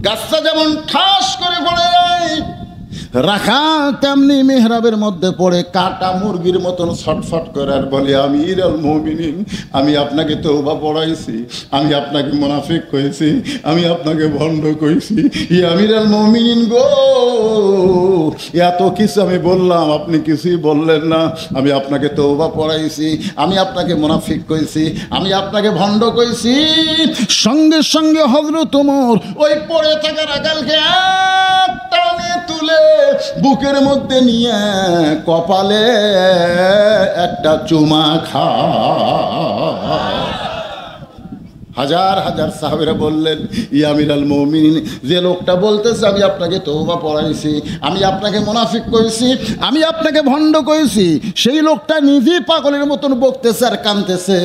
গাছটা যেমন ঠাস করে পড়ে যায়, রাখাল তেমনি মেহরাবের মধ্যে পড়ে কাটা মুরগির মতন ছটফট করে আর বলে আমিরুল মুমিনিন, আমি আপনাকে তওবা পড়াইছি, আমি আপনাকে মুনাফিক কইছি, আমি আপনাকে ভণ্ড কইছি। আমিরুল মুমিনিন গো, এত কিছু আমি বললাম, আপনি কিছুই বললেন না। আমি আপনাকে তওবা পড়াইছি, আমি আপনাকে মুনাফিক কইছি, আমি আপনাকে ভণ্ড কইছি। সঙ্গে সঙ্গে হযরত ওমর ওই পড়ে থাকা রাখালকে টানে তুলে বুকের মধ্যে নিয়ে কপালে একটা চুমা খায়। হাজার হাজার সাহাবীরা বললেন, ইয়া আমিরুল মুমিনিন, যে লোকটা বলতেছে আমি আপনাকে তওবা পড়াইছি, আমি আপনাকে মুনাফিক কইছি, আমি আপনাকে ভণ্ড কইছি, সেই লোকটা নিজেই পাগলের মতন বকতেছে আর কাঁদতেছে,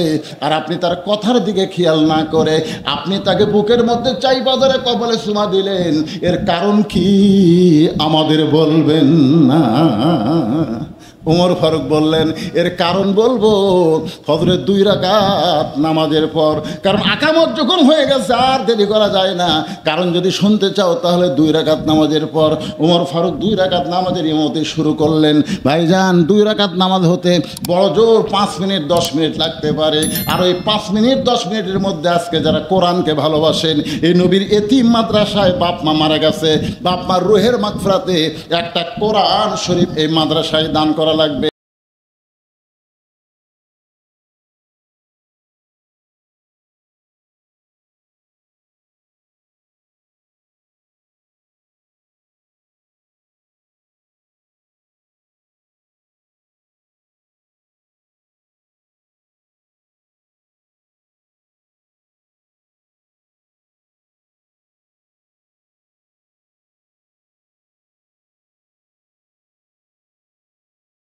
আর আপনি তার কথার দিকে খেয়াল না করে আপনি তাকে বুকের মধ্যে চাই বাজারে কপালে চুমা দিলেন। এর কারণ কি আমাদের বলবেন না? ওমর ফারুক বললেন, এর কারণ বলবো ফজরের 2 রাকাত নামাজের পর, কারণ আকামত যখন হয়ে গেছে আর দেরি করা যায় না। কারণ যদি শুনতে চাও তাহলে 2 রাকাত নামাজের পর। ওমর ফারুক 2 রাকাত নামাজের ইমামতি শুরু করলেন। ভাইজান, 2 রাকাত নামাজ হতে বড় জোর 5 মিনিট 10 মিনিট লাগতে পারে। আর ওই 5 মিনিট 10 মিনিটের মধ্যে আজকে যারা কোরআনকে ভালোবাসেন, এই নবীর এতিম মাদ্রাসায় বাপ মা মারা গেছে, বাপ মার রুহের মাগফিরাতে একটা কোরআন শরীফ এই মাদ্রাসায় দান করা লাগবে।